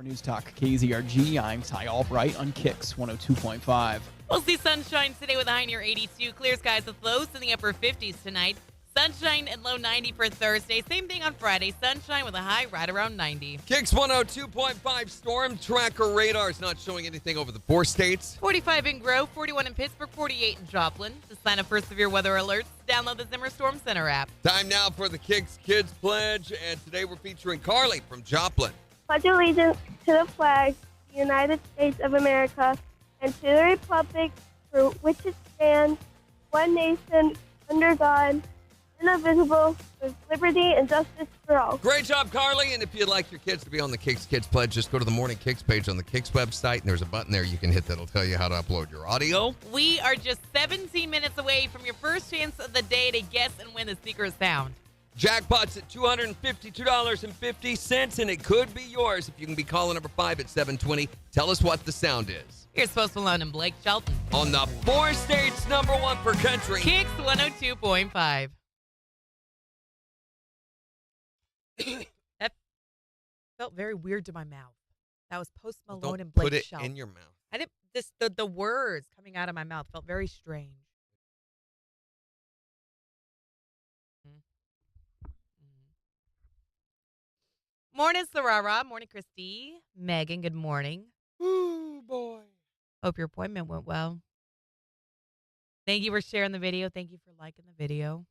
For News Talk KZRG, I'm Ty Albright on KIX 102.5. We'll see sunshine today with a high near 82. Clear skies with lows in the upper 50s tonight. Sunshine and low 90 for Thursday. Same thing on Friday. Sunshine with a high right around 90. KIX 102.5 storm tracker radar is not showing anything over the 4 states. 45 in Grove, 41 in Pittsburgh, 48 in Joplin. To sign up for severe weather alerts, download the Zimmer Storm Center app. Time now for the KIX Kids Pledge, and today we're featuring Carly from Joplin. Pledge allegiance to the flag, the United States of America, and to the republic for which it stands, one nation, under God, indivisible, with liberty and justice for all. Great job, Carly. And if you'd like your kids to be on the KIX Kids Pledge, just go to the Morning KIX page on the KIX website, and there's a button there you can hit that'll tell you how to upload your audio. We are just 17 minutes away from your first chance of the day to guess and win the secret sound. Jackpot's at $252.50, and it could be yours if you can be caller number 5 at 720. Tell us what the sound is. Here's Post Malone and Blake Shelton. On the 4 states, number 1 for country. KIX 102.5. That felt very weird to my mouth. That was Post Malone Don't and Blake put it Shelton. in your mouth. I didn't. The words coming out of my mouth felt very strange. Morning, Sarara. Morning, Christy. Megan, good morning. Ooh, boy. Hope your appointment went well. Thank you for sharing the video. Thank you for liking the video.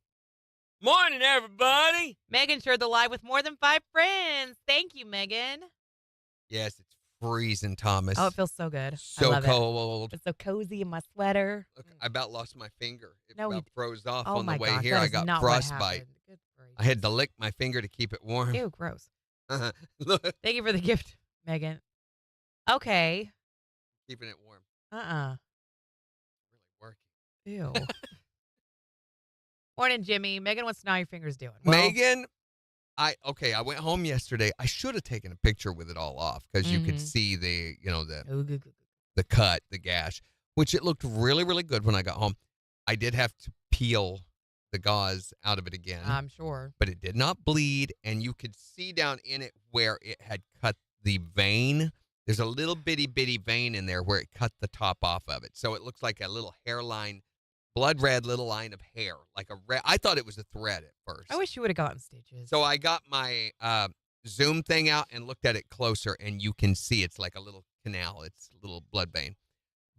Morning, everybody. Megan shared the live with more than 5 friends. Thank you, Megan. Yes, it's freezing, Thomas. Oh, it feels so good. I So love cold. It's so cozy in my sweater. Look, I about lost my finger. It No, about froze off Oh on my the way gosh, here. that I is got not what frostbite. happened. Good gracious. I had to lick my finger to keep it warm. Ew, gross. Look, Thank you for the gift, Megan. Okay. keeping it warm. Really Really working. Ew. Morning, Jimmy. Megan wants to know how your finger's doing. Megan, I went home yesterday. I should have taken a picture with it all off because you could see the cut, the gash, which it looked really, really good when I got home. I did have to peel the gauze out of it again. I'm sure. But it did not bleed, and you could see down in it where it had cut the vein. There's a little bitty vein in there where it cut the top off of it. So it looks like a little hairline, blood red little line of hair, like a red. I thought it was a thread at first. I wish you would have gotten stitches. So I got my zoom thing out and looked at it closer, and you can see it's like a little canal. It's a little blood vein.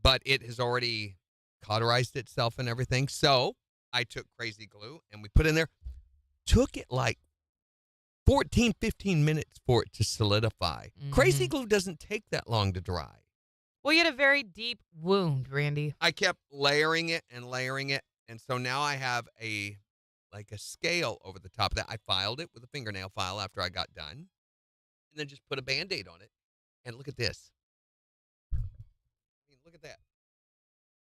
But it has already cauterized itself and everything. So I took crazy glue, and we put in there. Took it like 14, 15 minutes for it to solidify. Crazy glue doesn't take that long to dry. Well, you had a very deep wound, Randy. I kept layering it, and so now I have a scale over the top of that. I filed it with a fingernail file after I got done, and then just put a Band-Aid on it. And look at this. I mean, look at that.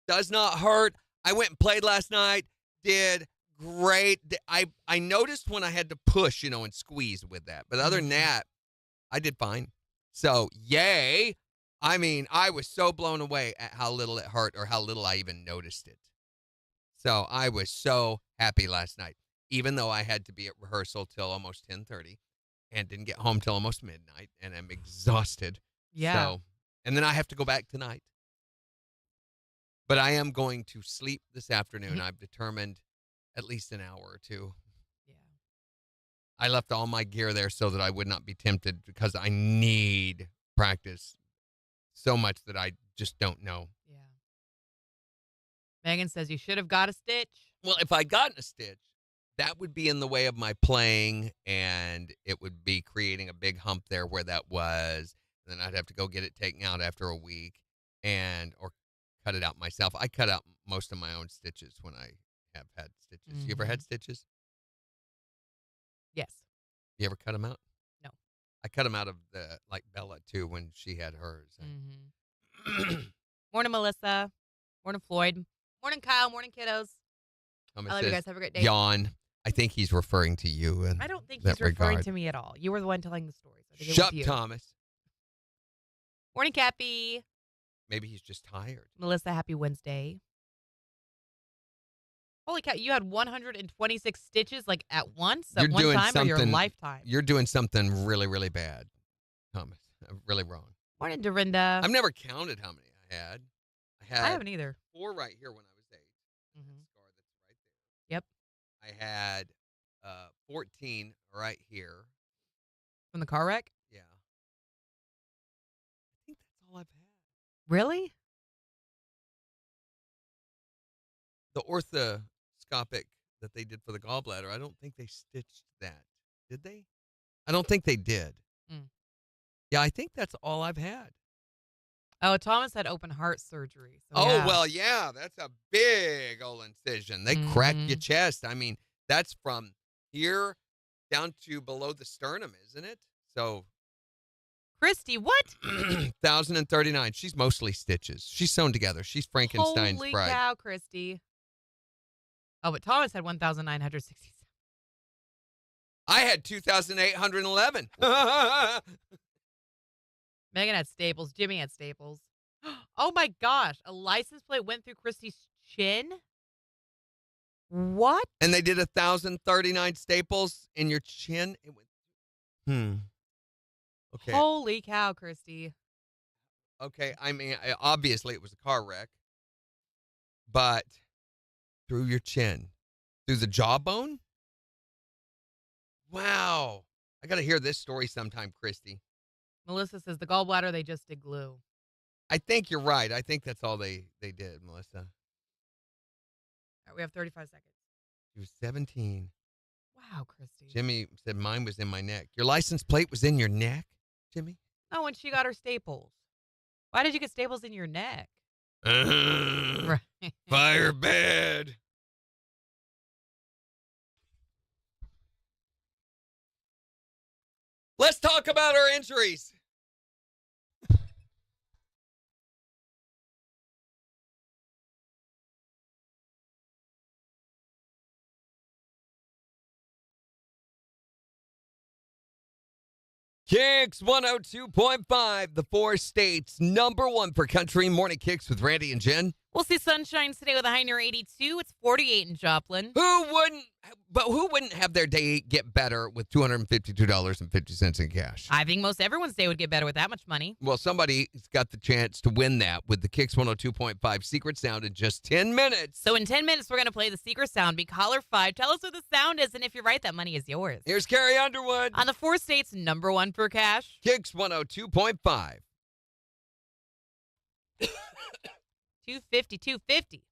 Does not hurt. I went and played last night. Did great. I noticed when I had to push, and squeeze with that. But other than that, I did fine. So, yay. I mean, I was so blown away at how little it hurt or how little I even noticed it. So I was so happy last night, even though I had to be at rehearsal till almost 10:30 and didn't get home till almost midnight, and I'm exhausted. Yeah. So, and then I have to go back tonight. But I am going to sleep this afternoon. I've determined at least an hour or two. Yeah. I left all my gear there so that I would not be tempted because I need practice so much that I just don't know. Yeah. Megan says you should have got a stitch. Well, if I'd gotten a stitch, that would be in the way of my playing, and it would be creating a big hump there where that was. And then I'd have to go get it taken out after a week or cut it out myself. I cut out most of my own stitches when I have had stitches. You ever had stitches? Yes. You ever cut them out? No. I cut them out of Bella, too, when she had hers. Morning, Melissa. Morning, Floyd. Morning, Kyle. Morning, kiddos. I love you guys. Have a great day. Yawn. I think he's referring to you. I don't think he's referring to me at all. You were the one telling the story. So Shut up, Thomas. Morning, Cappy. Maybe he's just tired. Melissa, happy Wednesday. Holy cow, you had 126 stitches at once at one time or your lifetime? You're doing something really, really bad, Thomas. I'm really wrong. Morning, Dorinda. I've never counted how many I had. I haven't either. 4 right here when I was 8. Mhm. That scar that's right there. Yep. I had 14 right here. From the car wreck? Yeah. I think that's all I've had. Really? The orthoscopic that they did for the gallbladder, I don't think they stitched that. Did they? I don't think they did. Mm. Yeah, I think that's all I've had. Oh, Thomas had open heart surgery. So Oh, yeah. well, yeah, that's a big old incision. They crack your chest. I mean, that's from here down to below the sternum, isn't it? So, Christy, what? 1,039. She's mostly stitches. She's sewn together. She's Frankenstein's Holy bride. cow, Christy. Oh, but Thomas had 1,967. I had 2,811. Megan had staples. Jimmy had staples. Oh my gosh. A license plate went through Christy's chin? What? And they did 1,039 staples in your chin. It went. Okay. Holy cow, Christy. Okay. I mean, obviously it was a car wreck, but through your chin, through the jawbone. Wow. I got to hear this story sometime, Christy. Melissa says the gallbladder, they just did glue. I think you're right. I think that's all they did, Melissa. All right, we have 35 seconds. She was 17. Wow, Christy. Jimmy said mine was in my neck. Your license plate was in your neck, Jimmy? Oh, when she got her staples. Why did you get staples in your neck? Right. Fire bed. Let's talk about our injuries. KIX 102.5, the 4 states, #1 for country. Morning KIX with Randy and Jen. We'll see sunshine today with a high near 82. It's 48 in Joplin. Who wouldn't have their day get better with $252.50 in cash? I think most everyone's day would get better with that much money. Well, somebody's got the chance to win that with the KIX 102.5 secret sound in just 10 minutes. So in 10 minutes, we're going to play the secret sound. Be caller 5. Tell us what the sound is, and if you're right, that money is yours. Here's Carrie Underwood. On the 4 states, #1 for cash. KIX 102.5. 250, 250.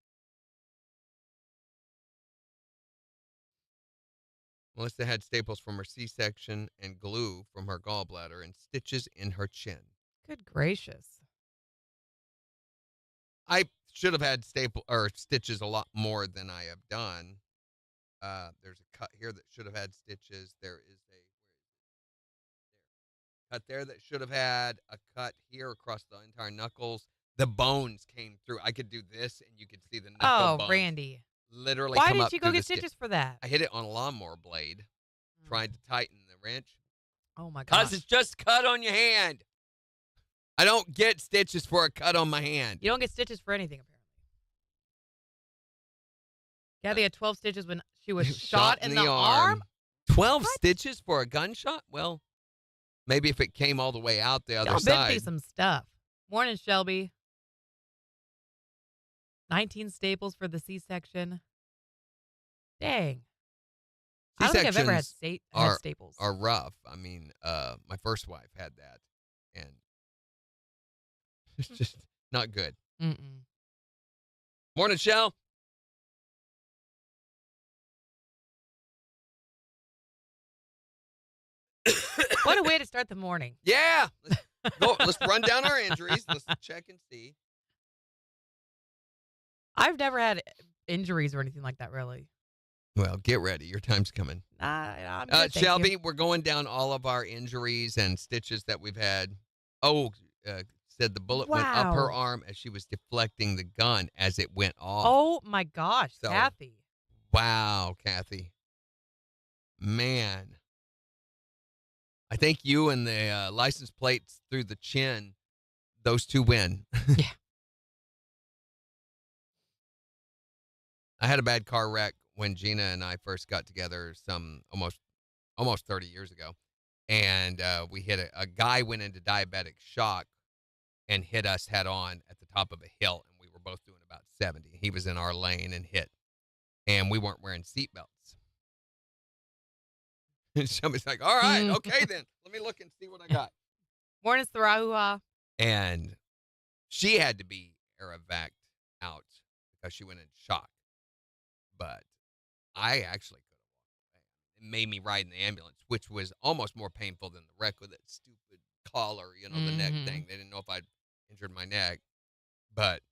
Melissa had staples from her C-section and glue from her gallbladder and stitches in her chin. Good gracious. I should have had stitches a lot more than I have done. There's a cut here that should have had stitches. There is a cut there that should have had a cut here across the entire knuckles. The bones came through. I could do this, and you could see the knuckle bones. Randy. Literally Why come up did you go through get the skin. stitches for that? I hit it on a lawnmower blade, tried to tighten the wrench. Oh, my Because gosh. it's just cut on your hand. I don't get stitches for a cut on my hand. You don't get stitches for anything, apparently. Kathy had 12 stitches when she was shot in the arm. 12 What? stitches for a gunshot? Well, maybe if it came all the way out the other Y'all been through side. some stuff. Morning, Shelby. 19 staples for the C-section. Dang. I don't think I've ever had staples. Are rough. I mean, my first wife had that, and it's just not good. Mm-mm. Morning, Shell. What a way to start the morning. Yeah. Let's run down our injuries. Let's check and see. I've never had injuries or anything like that, really. Well, get ready. Your time's coming. I'm good, thank Shelby, you. we're going down all of our injuries and stitches that we've had. Oh, said the bullet went up her Wow. arm as she was deflecting the gun as it went off. Oh, my gosh, So- Kathy. Wow, Kathy. Man. I think you and the license plates through the chin, those two win. Yeah. I had a bad car wreck when Gina and I first got together some almost 30 years ago. and we hit a guy went into diabetic shock and hit us head on at the top of a hill, and we were both doing about 70. He was in our lane and hit, and we weren't wearing seatbelts. And somebody's like, all right, okay then. Let me look and see what I got. Morning, Sarahuha. And she had to be air evac out because she went in shock. But I actually could have walked away. It made me ride in the ambulance, which was almost more painful than the wreck with that stupid collar, the neck thing. They didn't know if I'd injured my neck. But,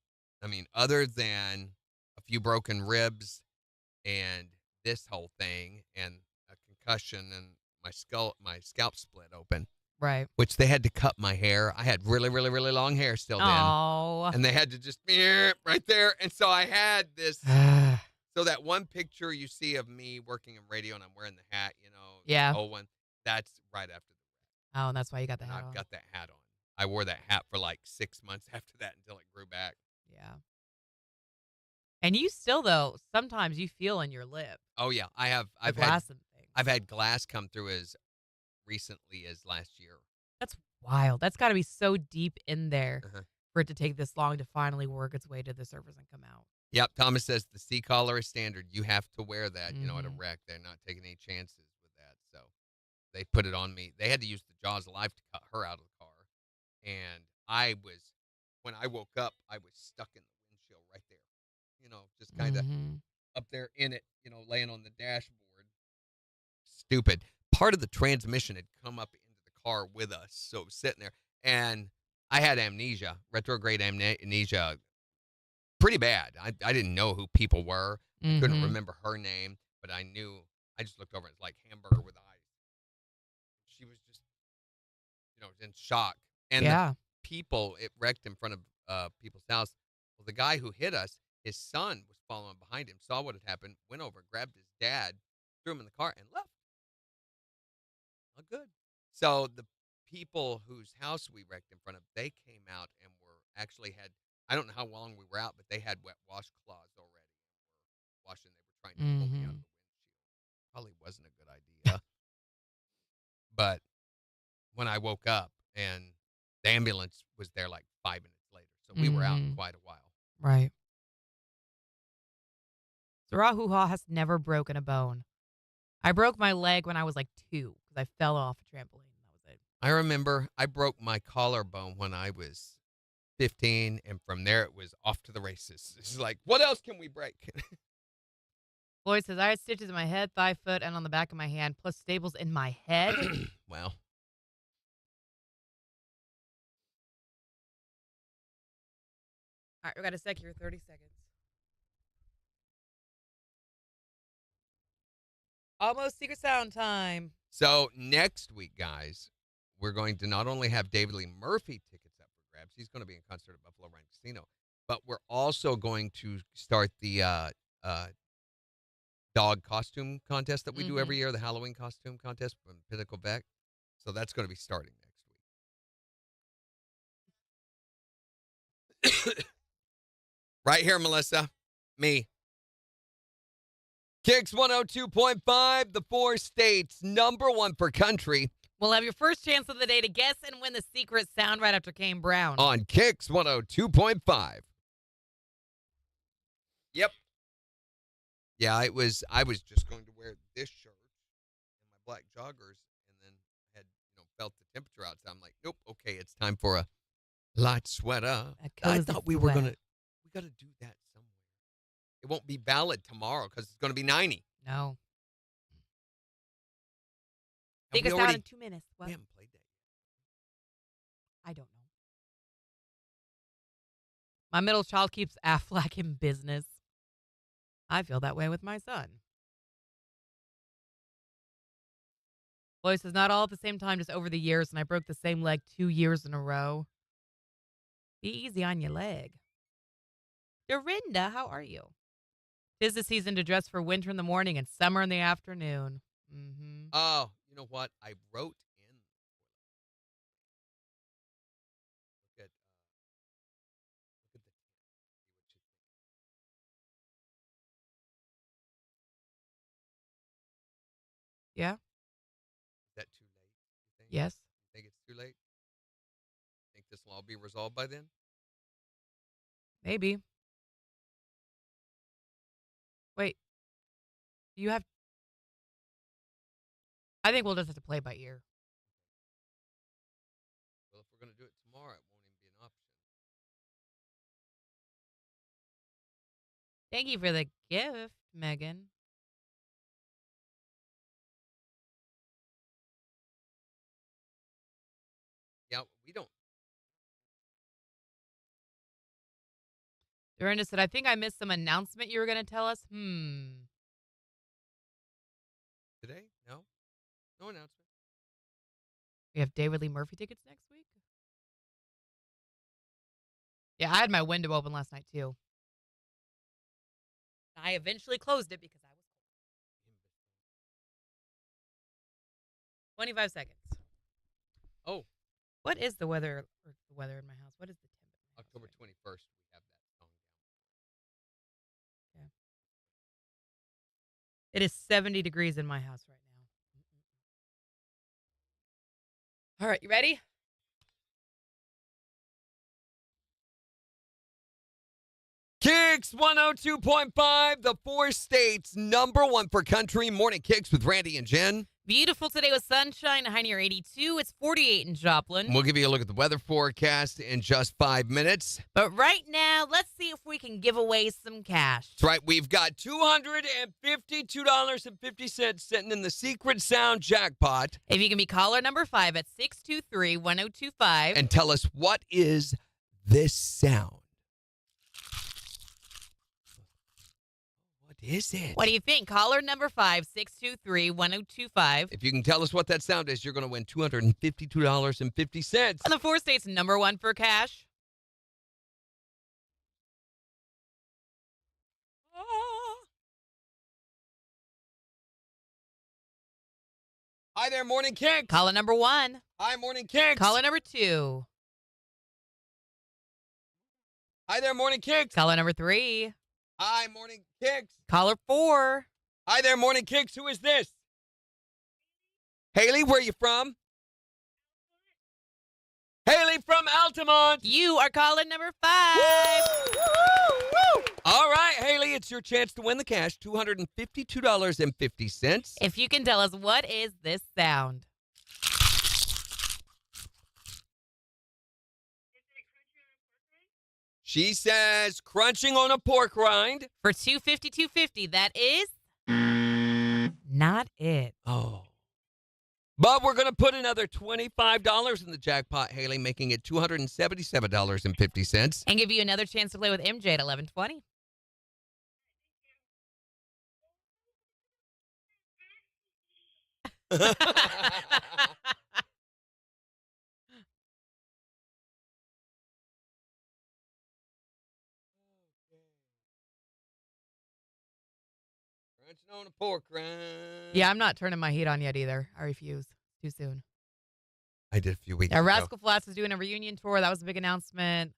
I mean, other than a few broken ribs and this whole thing and a concussion and my scalp split open. Right. Which they had to cut my hair. I had really, really, really long hair still then. Oh. And they had to just right there. And so I had this. So that one picture you see of me working in radio and I'm wearing the hat, Yeah. the old one, that's right after the wreck. Oh, and that's why you got the hat on. I've got that hat on. I wore that hat for like 6 months after that until it grew back. Yeah. And you still, though, sometimes you feel in your lip. Oh, yeah. I've had glass come through as recently as last year. That's wild. That's got to be so deep in there for it to take this long to finally work its way to the surface and come out. Yep. Thomas says the C collar is standard. You have to wear that, at a wreck. They're not taking any chances with that. So they put it on me. They had to use the jaws of life to cut her out of the car. And when I woke up, I was stuck in the windshield right there. Just kind of up there in it, laying on the dashboard. Stupid. Part of the transmission had come up into the car with us, so it was sitting there. And I had amnesia, retrograde amnesia, pretty bad. I didn't know who people were. I couldn't remember her name, but I knew. I just looked over and it's like hamburger with eyes. She was just, in shock. And the people, it wrecked in front of people's house. Well, the guy who hit us, his son was following behind him, saw what had happened, went over, grabbed his dad, threw him in the car, and left. Oh, good. So the people whose house we wrecked in front of, they came out and I don't know how long we were out, but they had wet washcloths already. They were trying to pull me out of the windshield. Probably wasn't a good idea. But when I woke up and the ambulance was there like 5 minutes later, so we were out quite a while. Right. Sarahuha has never broken a bone. I broke my leg when I was like 2 because I fell off a trampoline. That was it. I remember I broke my collarbone when I was 15, and from there it was off to the races. It's like, what else can we break? Floyd says, I had stitches in my head, thigh, foot, and on the back of my hand, plus staples in my head. Well. All right, we got a sec here, 30 seconds. Almost Secret Sound time. So next week, guys, we're going to not only have David Lee Murphy tickets up for grabs. He's going to be in concert at Buffalo Run Casino. But we're also going to start the dog costume contest that we do every year, the Halloween costume contest from Pinnacle Vet. So that's going to be starting next week. Right here, Melissa. Me. KIX 102.5, the 4 states, #1 for country. We'll have your first chance of the day to guess and win the secret sound right after Kane Brown. On KIX 102.5. Yep. Yeah, I was just going to wear this shirt and my black joggers, and then I had, felt the temperature outside. I'm like, nope, okay, it's time for a light sweater. I thought we got to do that somewhere. It won't be valid tomorrow because it's going to be 90. No. Have Take us out in 2 minutes. What? We haven't played that yet. I don't know. My middle child keeps Affleck in business. I feel that way with my son. Boy says, not all at the same time, just over the years, and I broke the same leg 2 years in a row. Be easy on your leg. Dorinda, how are you? 'Tis the season to dress for winter in the morning and summer in the afternoon. Mm-hmm. Oh, you know what? I wrote in. Look at the. Yeah? Is that too late? Yes. Think it's too late? Think this will all be resolved by then? Maybe. Wait. You have. I think we'll just have to play by ear. Well, if we're going to do it tomorrow, it won't even be an option. Thank you for the gift, Megan. Yeah, we don't. Dorinda said, I think I missed some announcement you were going to tell us. Today? No? No announcement. We have David Lee Murphy tickets next week? Yeah, I had my window open last night, too. I eventually closed it because I was cold. 25 seconds. Oh. What is the weather in my house? What is the temp? October 21st, we have that song down. Okay. It is 70 degrees in my house right now. All right, you ready? KIX 102.5, the 4 states #1 for country. Morning KIX with Randy and Jen. Beautiful today with sunshine, a high near 82. It's 48 in Joplin. We'll give you a look at the weather forecast in just 5 minutes. But right now, let's see if we can give away some cash. That's right. We've got $252.50 sitting in the secret sound jackpot. If you can be caller number 5 at 623-1025. And tell us, what is this sound? What is it? What do you think? Caller number 5, 623-1025. If you can tell us what that sound is, you're going to win $252.50. On the 4 states #1 for cash. Hi there, Morning KIX. Caller number 1. Hi, Morning KIX. Caller number 2. Hi there, Morning KIX. Caller number 3. Hi, Morning KIX. Caller 4. Hi there, Morning KIX. Who is this? Haley, where are you from? Haley from Altamont. You are caller number 5. All right, Haley, it's your chance to win the cash, $252.50. If you can tell us, what is this sound? She says crunching on a pork rind. For $252.50, that is not it. Oh. But we're going to put another $25 in the jackpot, Haley, making it $277.50. And give you another chance to play with MJ at 11:20. Crunching on a pork rind. Yeah, I'm not turning my heat on yet either. I refuse. Too soon. I did a few weeks Yeah, ago. Rascal Flatts is doing a reunion tour. That was a big announcement.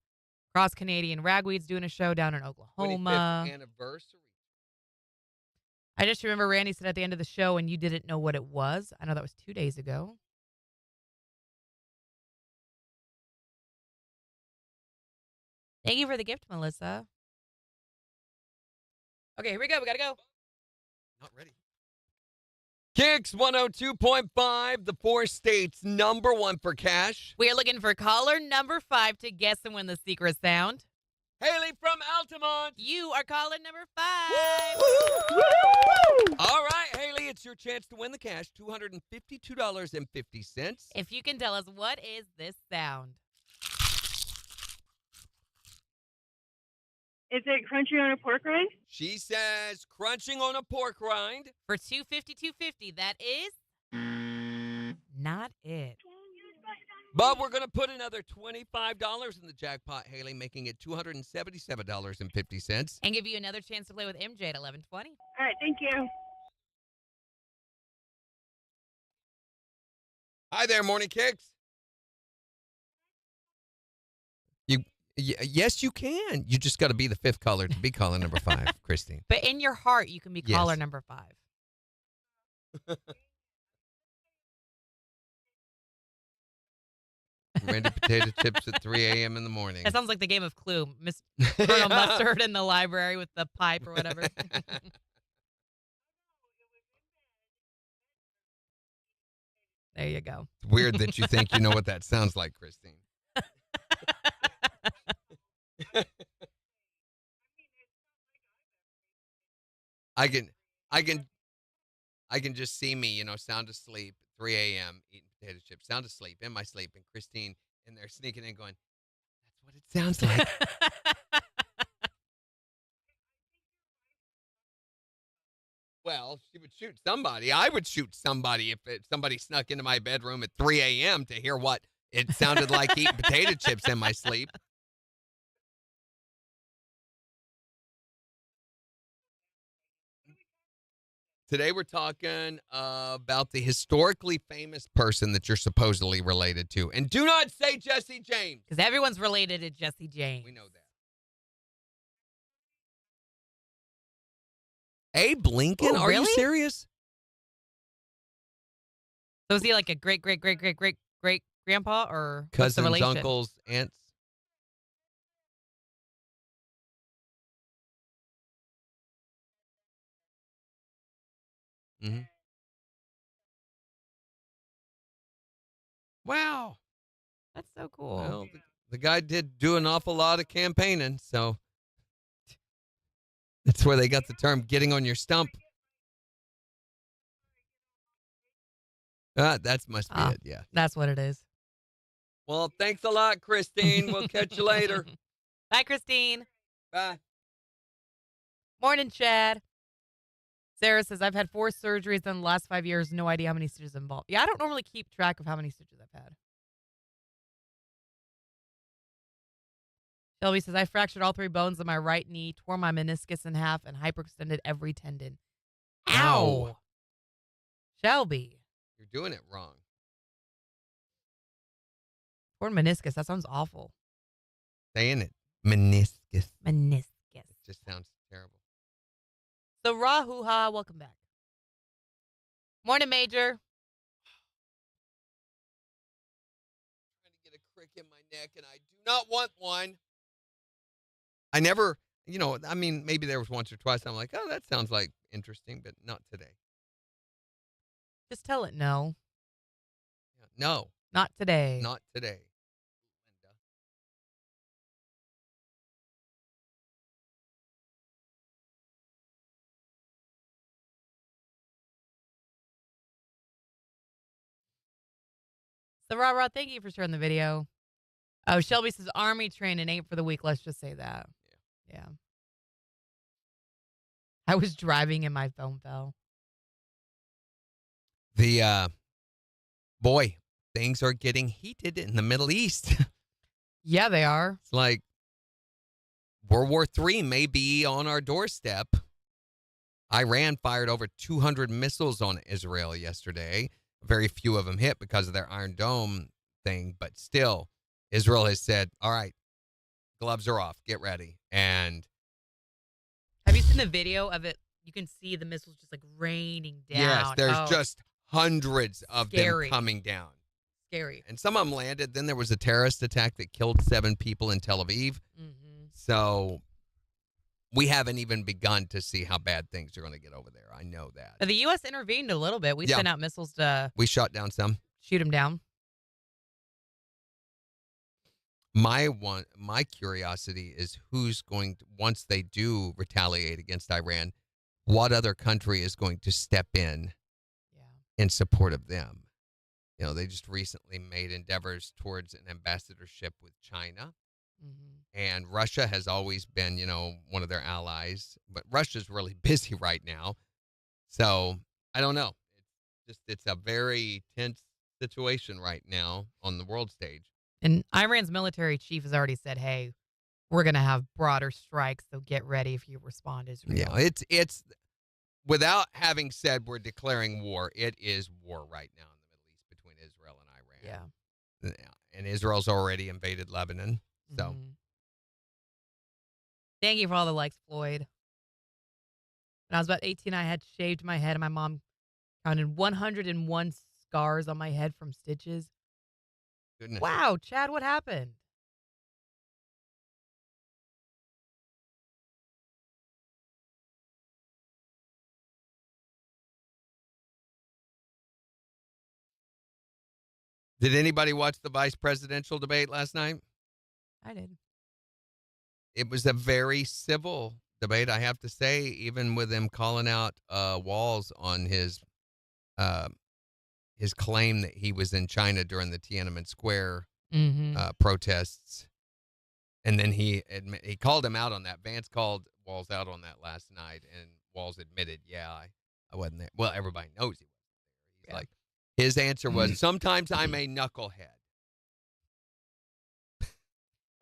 Cross Canadian Ragweed's doing a show down in Oklahoma. 25th anniversary. I just remember Randy said at the end of the show, and you didn't know what it was. I know that was 2 days ago. Thank you for the gift, Melissa. Okay, here we go. We got to go. Not ready. KIX 102.5, the 4 states #1 for cash. We are looking for caller number 5 to guess and win the secret sound. Haley from Altamont. You are caller number 5. All right, Haley, it's your chance to win the cash, $252.50. If you can tell us, what is this sound? Is it crunchy on a pork rind? She says crunching on a pork rind. For $252.50, that is not it. But we're going to put another $25 in the jackpot, Haley, making it $277.50. And give you another chance to play with MJ at 11:20. All right, thank you. Hi there, Morning KIX. Yes, you can. You just got to be the 5th caller to be caller number 5, Christine. But in your heart, you can be Yes. caller number 5. Randy potato chips at 3 a.m. in the morning. That sounds like the game of Clue. Miss Colonel Mustard in the library with the pipe or whatever. There you go. It's weird that you think you know what that sounds like, Christine. I can just see me, sound asleep, 3 a.m. eating potato chips, sound asleep, in my sleep, and Christine in there sneaking in going, that's what it sounds like. Well, she would shoot somebody. I would shoot somebody if somebody snuck into my bedroom at 3 a.m. to hear what it sounded like eating potato chips in my sleep. Today we're talking about the historically famous person that you're supposedly related to. And do not say Jesse James. Because everyone's related to Jesse James. We know that. Abe Lincoln? Ooh, Are really? you serious? So is he like a great grandpa or what's the Cousins, relation? uncles, aunts? Mm-hmm. Wow. That's so cool. Well, the guy did do an awful lot of campaigning, so that's where they got the term getting on your stump. That must be it, yeah. That's what it is. Well, thanks a lot, Christine. We'll catch you later. Bye, Christine. Bye. Morning, Chad. Sarah says, I've had 4 surgeries in the last 5 years. No idea how many stitches involved. Yeah, I don't normally keep track of how many stitches I've had. Shelby says, I fractured all 3 bones of my right knee, tore my meniscus in half, and hyperextended every tendon. Ow. Shelby. You're doing it wrong. Torn meniscus. That sounds awful. Saying it. Meniscus. Meniscus. It just sounds terrible. So, Rahuha, welcome back. Morning, Major. I'm trying to get a crick in my neck, and I do not want one. I never, maybe there was once or twice. I'm like, oh, that sounds like interesting, but not today. Just tell it no. No. Not today. Not today. Linda. So, Rah, thank you for sharing the video. Oh, Shelby says Army training ain't for the weak. Let's just say that. Yeah. I was driving and my phone fell. Boy, things are getting heated in the Middle East. Yeah, they are. It's like World War III may be on our doorstep. Iran fired over 200 missiles on Israel yesterday. Very few of them hit because of their Iron Dome thing, but still, Israel has said, all right, gloves are off, get ready. And have you seen the video of it? You can see the missiles just like raining down. yes, there's just hundreds of Scary. them coming down. Scary. And some of them landed. Then there was a terrorist attack that killed 7 people in Tel Aviv. Mm-hmm. So we haven't even begun to see how bad things are going to get over there. I know that. But the U.S. intervened a little bit. We sent out missiles to We shot down some. shoot them down. My curiosity is who's going to, once they do retaliate against Iran, what other country is going to step in support of them? They just recently made endeavors towards an ambassadorship with China. Mm-hmm. And Russia has always been, one of their allies. But Russia's really busy right now. So I don't know. It's a very tense situation right now on the world stage. And Iran's military chief has already said, hey, we're going to have broader strikes, so get ready if you respond as Israel. Yeah, it's without having said we're declaring war, it is war right now in the Middle East between Israel and Iran. Yeah. And Israel's already invaded Lebanon. So Mm-hmm. Thank you for all the likes, Floyd. When I was about 18, I had shaved my head, and my mom counted 101 scars on my head from stitches. Goodness. Wow, Chad, what happened? Did anybody watch the vice presidential debate last night? I did. It was a very civil debate, I have to say, even with him calling out Walls on his claim that he was in China during the Tiananmen Square protests. And then he called him out on that. Vance called Walls out on that last night, and Walls admitted, yeah, I wasn't there. Well, everybody knows he wasn't there. He's like, his answer was, sometimes I'm a knucklehead.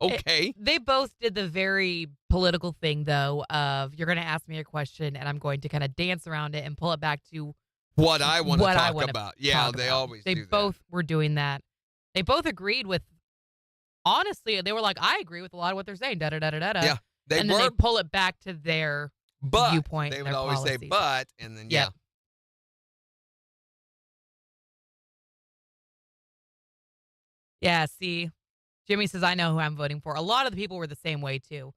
Okay. They both did the very political thing, though, of you're going to ask me a question, and I'm going to kind of dance around it and pull it back to what I want to what I talk wanna about. Yeah, talk they about. always They do that. both were doing that. They both agreed with, honestly, they were like, I agree with a lot of what they're saying, da-da-da-da-da. Yeah, and then they pull it back to their viewpoint. They and would their always say, policies. but, and then, yeah. Yep. Yeah, see, Jimmy says, I know who I'm voting for. A lot of the people were the same way, too.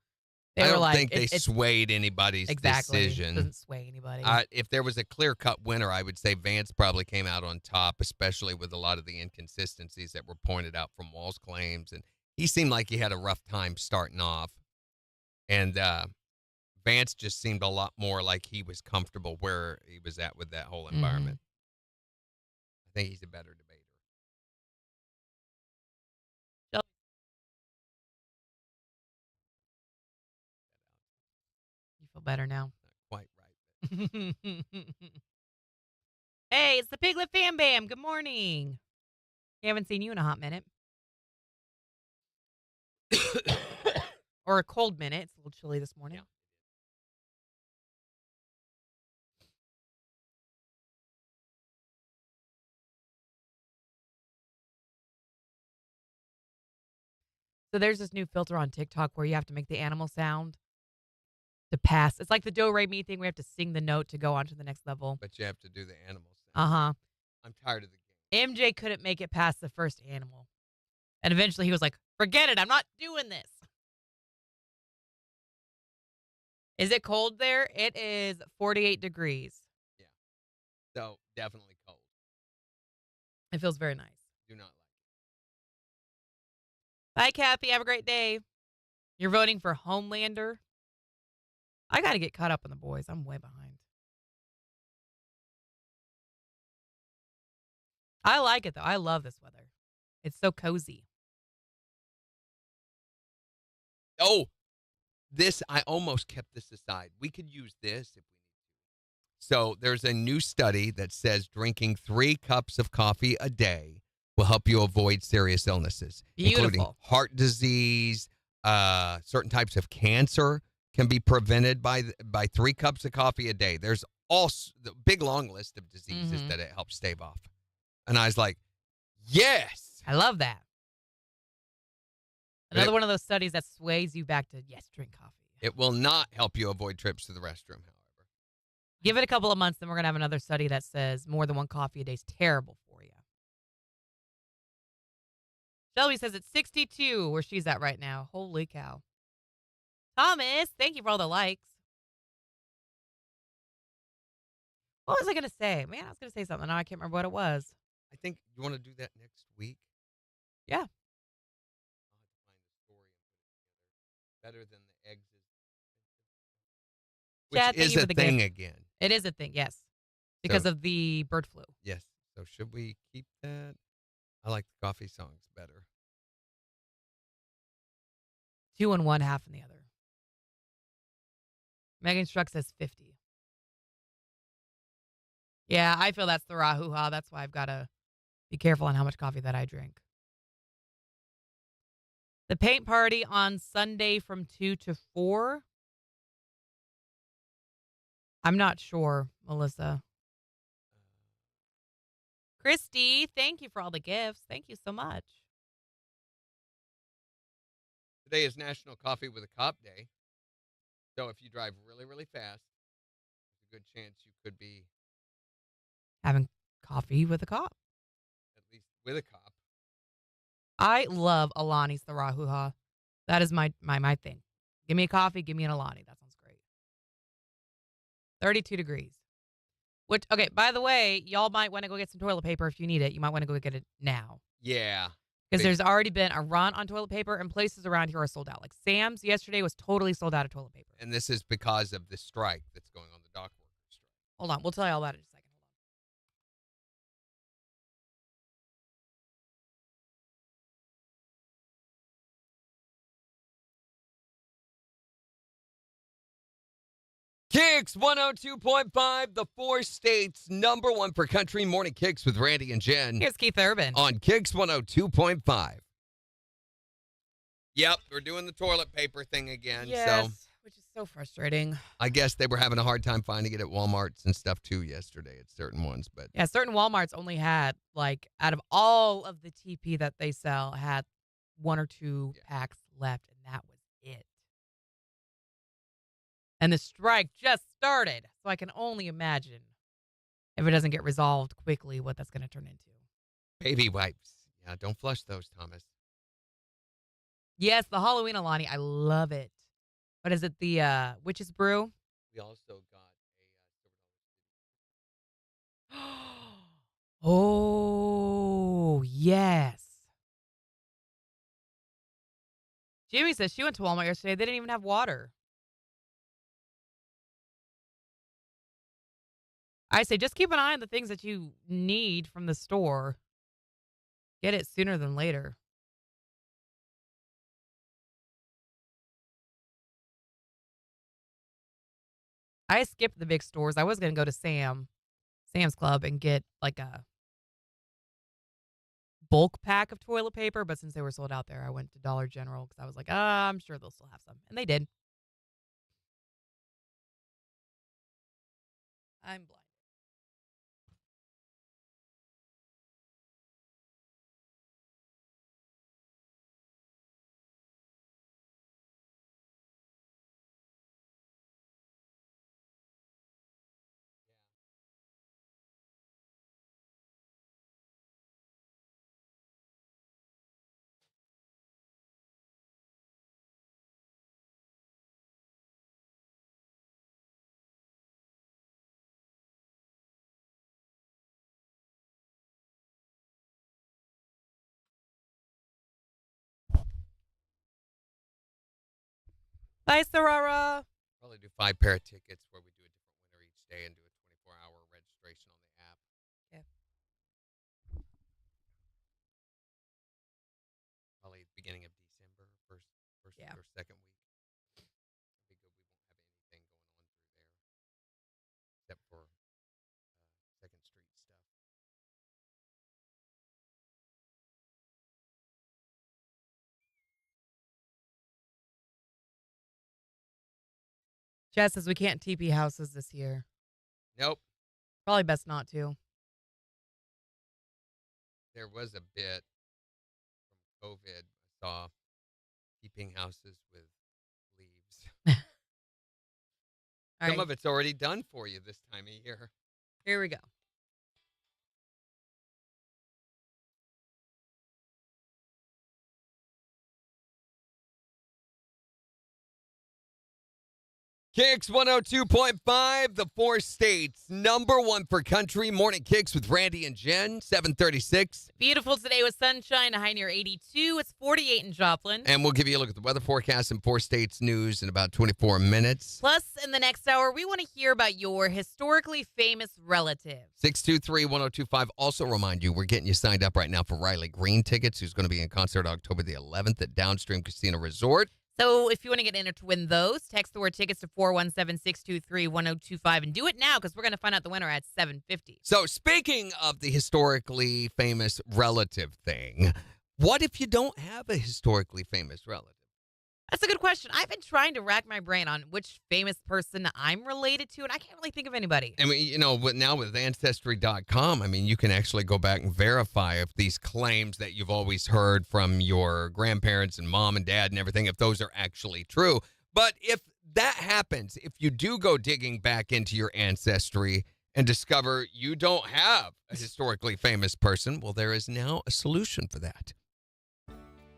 They I were don't like, think they swayed anybody's decision. It doesn't sway anybody. If there was a clear-cut winner, I would say Vance probably came out on top, especially with a lot of the inconsistencies that were pointed out from Wall's claims. And he seemed like he had a rough time starting off. And Vance just seemed a lot more like he was comfortable where he was at with that whole environment. I think he's a better debater. You feel better now? Not quite right. Hey, it's the Piglet Fam Bam. Good morning. Haven't seen you in a hot minute. Or a cold minute. It's a little chilly this morning. Yeah. So there's this new filter on TikTok where you have to make the animal sound to pass. It's like the do re mi thing. We have to sing the note to go on to the next level. But you have to do the animal sound. Uh-huh. I'm tired of the game. MJ couldn't make it past the first animal. And eventually he was like, forget it. I'm not doing this. Is it cold there? It is 48 degrees. Yeah. So definitely cold. It feels very nice. Do not like it. Bye, Kathy. Have a great day. You're voting for Homelander? I got to get caught up on the boys. I'm way behind. I like it, though. I love this weather. It's so cozy. Oh, I almost kept this aside. We could use this if we need to. So there's a new study that says drinking 3 cups of coffee a day will help you avoid serious illnesses, including heart disease, certain types of cancer can be prevented by 3 cups of coffee a day. There's also the big long list of diseases that it helps stave off. And I was like, yes. I love that. Another one of those studies that sways you back to, yes, drink coffee. It will not help you avoid trips to the restroom, however. Give it a couple of months, then we're going to have another study that says more than 1 coffee a day is terrible for you. Shelby says it's 62 where she's at right now. Holy cow. Thomas, thank you for all the likes. What was I going to say? Man, I was going to say something. Now I can't remember what it was. I think you want to do that next week. Yeah. I'll have to find the story and put it together. Better than the eggs is. Chad, Which is a thing again. It is a thing, yes. Because of the bird flu. Yes. So should we keep that? I like the coffee songs better. 2 in one, half in the other. Megan Struck says 50. Yeah, I feel that's the rah-hoo-ha. That's why I've got to be careful on how much coffee that I drink. The paint party on Sunday from 2 to 4. I'm not sure, Melissa. Christy, thank you for all the gifts. Thank you so much. Today is National Coffee with a Cop Day. So if you drive really, really fast, there's a good chance you could be Having coffee with a cop. at least with a cop. I love Alani's the Rahuha. That is my thing. Give me a coffee, give me an Alani. That sounds great. 32 degrees. Which, okay, by the way, y'all might want to go get some toilet paper if you need it. You might want to go get it now. Yeah. Because there's already been a run on toilet paper, and places around here are sold out. Like Sam's yesterday was totally sold out of toilet paper. And this is because of the strike that's going on, the dock workers strike. Hold on. We'll tell you all about it in a second. KIX 102.5, the 4 states #1 for country morning KIX with Randy and Jen. Here's Keith Urban. On KIX 102.5. Yep, we're doing the toilet paper thing again. Yes, So which is so frustrating. I guess they were having a hard time finding it at Walmarts and stuff too yesterday at certain ones. But Yeah, certain Walmarts only had, like, out of all of the TP that they sell, had 1 or 2 packs left, and that was it. And the strike just started, so I can only imagine if it doesn't get resolved quickly what that's going to turn into. baby wipes. Yeah, don't flush those, Thomas. Yes, the Halloween Alani, I love it. What is it, the Witch's Brew? We also got Oh, yes. Jimmy says she went to Walmart yesterday. They didn't even have water. I say just keep an eye on the things that you need from the store. Get it sooner than later. I skipped the big stores. I was going to go to Sam's Club and get like a bulk pack of toilet paper, but since they were sold out there, I went to Dollar General because I was like, I'm sure they'll still have some. And they did. I'm blind. Bye, Sarara. probably do 5 pair of tickets where we do a different winner each day and do a 24-hour registration on the app. Yeah. Probably the beginning of December, first Yeah. or second week. It'll be good. We won't have anything going on through there except for Second Street stuff. Jess says we can't TP houses this year. Nope. Probably best not to. There was a bit from COVID. I saw keeping houses with leaves. All Some right, of it's already done for you this time of year. here we go. KIX 102.5, the 4 states #1 for country morning KIX with Randy and Jen, 736. Beautiful today with sunshine, a high near 82. It's 48 in Joplin. And we'll give you a look at the weather forecast and 4 states news in about 24 minutes. Plus, in the next hour, we want to hear about your historically famous relatives. 623-1025. Also remind you, we're getting you signed up right now for Riley Green tickets, who's going to be in concert October the 11th at Downstream Casino Resort. So if you want to get entered to win those, text the word tickets to 417-623-1025 and do it now because we're going to find out the winner at 7:50. So speaking of the historically famous relative thing, what if you don't have a historically famous relative? That's a good question. I've been trying to rack my brain on which famous person I'm related to, and I can't really think of anybody. I mean, you know, now with Ancestry.com, I mean, you can actually go back and verify if these claims that you've always heard from your grandparents and mom and dad and everything, if those are actually true. But if that happens, if you do go digging back into your ancestry and discover you don't have a historically famous person, well, there is now a solution for that.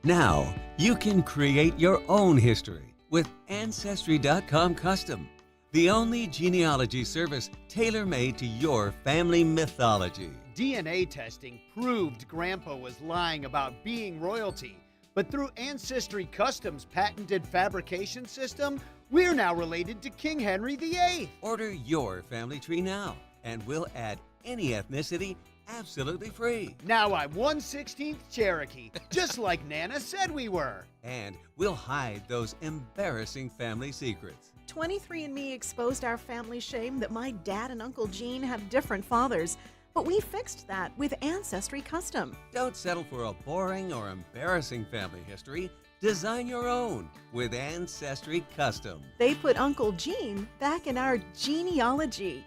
Now, you can create your own history with Ancestry.com Custom, the only genealogy service tailor-made to your family mythology. DNA testing proved Grandpa was lying about being royalty, but through Ancestry Custom's patented fabrication system, we're now related to King Henry VIII. Order your family tree now, and we'll add any ethnicity absolutely free. Now I'm 1/16 Cherokee, just like Nana said we were. And we'll hide those embarrassing family secrets. 23andMe exposed our family shame that my dad and Uncle Gene have different fathers, but we fixed that with Ancestry Custom. Don't settle for a boring or embarrassing family history. Design your own with Ancestry Custom. They put Uncle Gene back in our genealogy.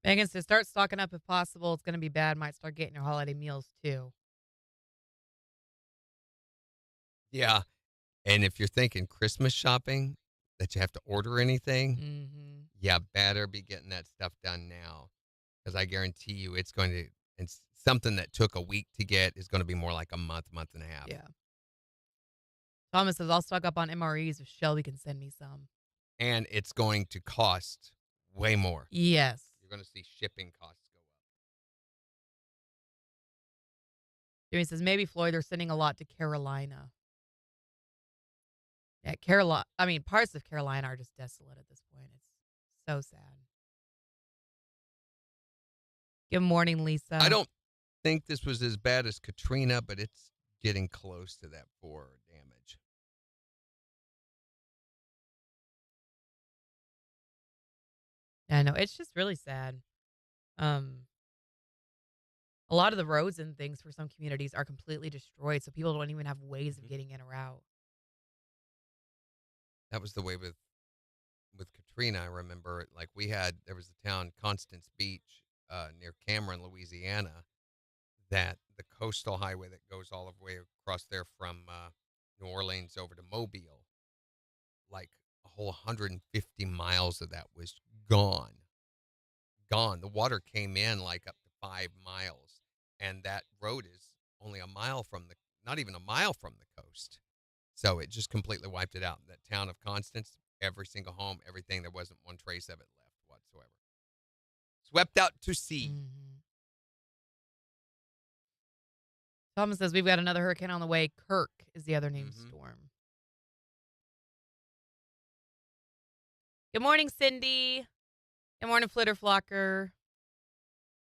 Megan says, start stocking up if possible. It's going to be bad. Might start getting your holiday meals too. Yeah. And if you're thinking Christmas shopping, that you have to order anything, Mm-hmm. yeah, better be getting that stuff done now. Because I guarantee you it's something that took a week to get is going to be more like a month and a half. Yeah. Thomas says, I'll stock up on MREs if Shelby can send me some. And it's going to cost way more. Yes. You're going to see shipping costs go up. Jimmy says, maybe Floyd, they're sending a lot to Carolina. Yeah, Carolina. I mean, parts of Carolina are just desolate at this point. It's so sad. Good morning, Lisa. I don't think this was as bad as Katrina, but it's getting close to that for damage. Yeah, no, it's just really sad. A lot of the roads and things for some communities are completely destroyed, so people don't even have ways of getting in or out. That was the way with Katrina. I remember, like there was a town, Constance Beach, near Cameron, Louisiana, that the coastal highway that goes all the way across there from New Orleans over to Mobile, like a whole 150 miles of that was gone. The water came in like up to 5 miles, and that road is only not even a mile from the coast. So it just completely wiped it out. That town of Constance, every single home, everything, there wasn't one trace of it left whatsoever. Swept out to sea. Mm-hmm. Thomas says, we've got another hurricane on the way. Kirk is the other named storm. Good morning, Cindy. Good morning, Flitter Flocker.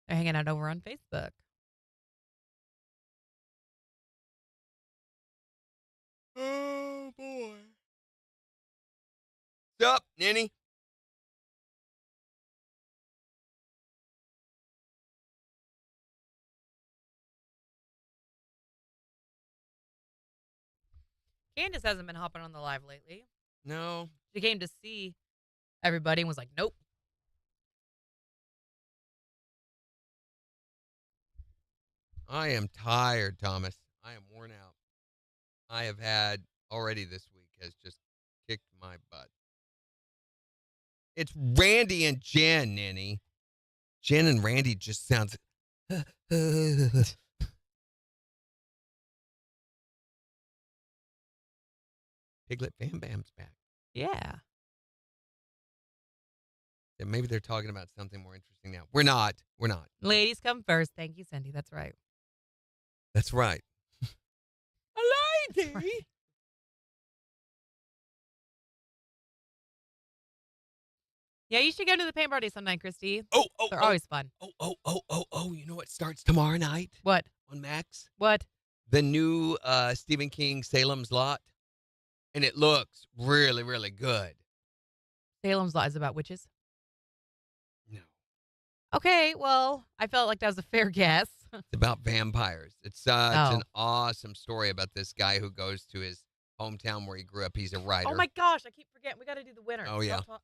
They're hanging out over on Facebook. Oh, boy. What's up, Ninny? Candace hasn't been hopping on the live lately. No. She came to see everybody and was like, nope. I am tired, Thomas. I am worn out. I have had already this week has just kicked my butt. It's Randy and Jen, Ninny. Jen and Randy just sounds. Piglet Bam Bam's back. Yeah. Yeah, maybe they're talking about something more interesting now. We're not. Ladies come first. Thank you, Cindy. That's right. That's right. A lady. Right. Yeah, you should go to the paint party sometime, Christy. Oh, They're always fun. Oh. You know what starts tomorrow night What? on Max? What? The new Stephen King Salem's Lot. And it looks really, really good. Salem's Lot is about witches? No. Okay, well, I felt like that was a fair guess. It's about vampires. It's an awesome story about this guy who goes to his hometown where he grew up. He's a writer. Oh, my gosh. I keep forgetting. We got to do the winner. Oh, yeah. Stop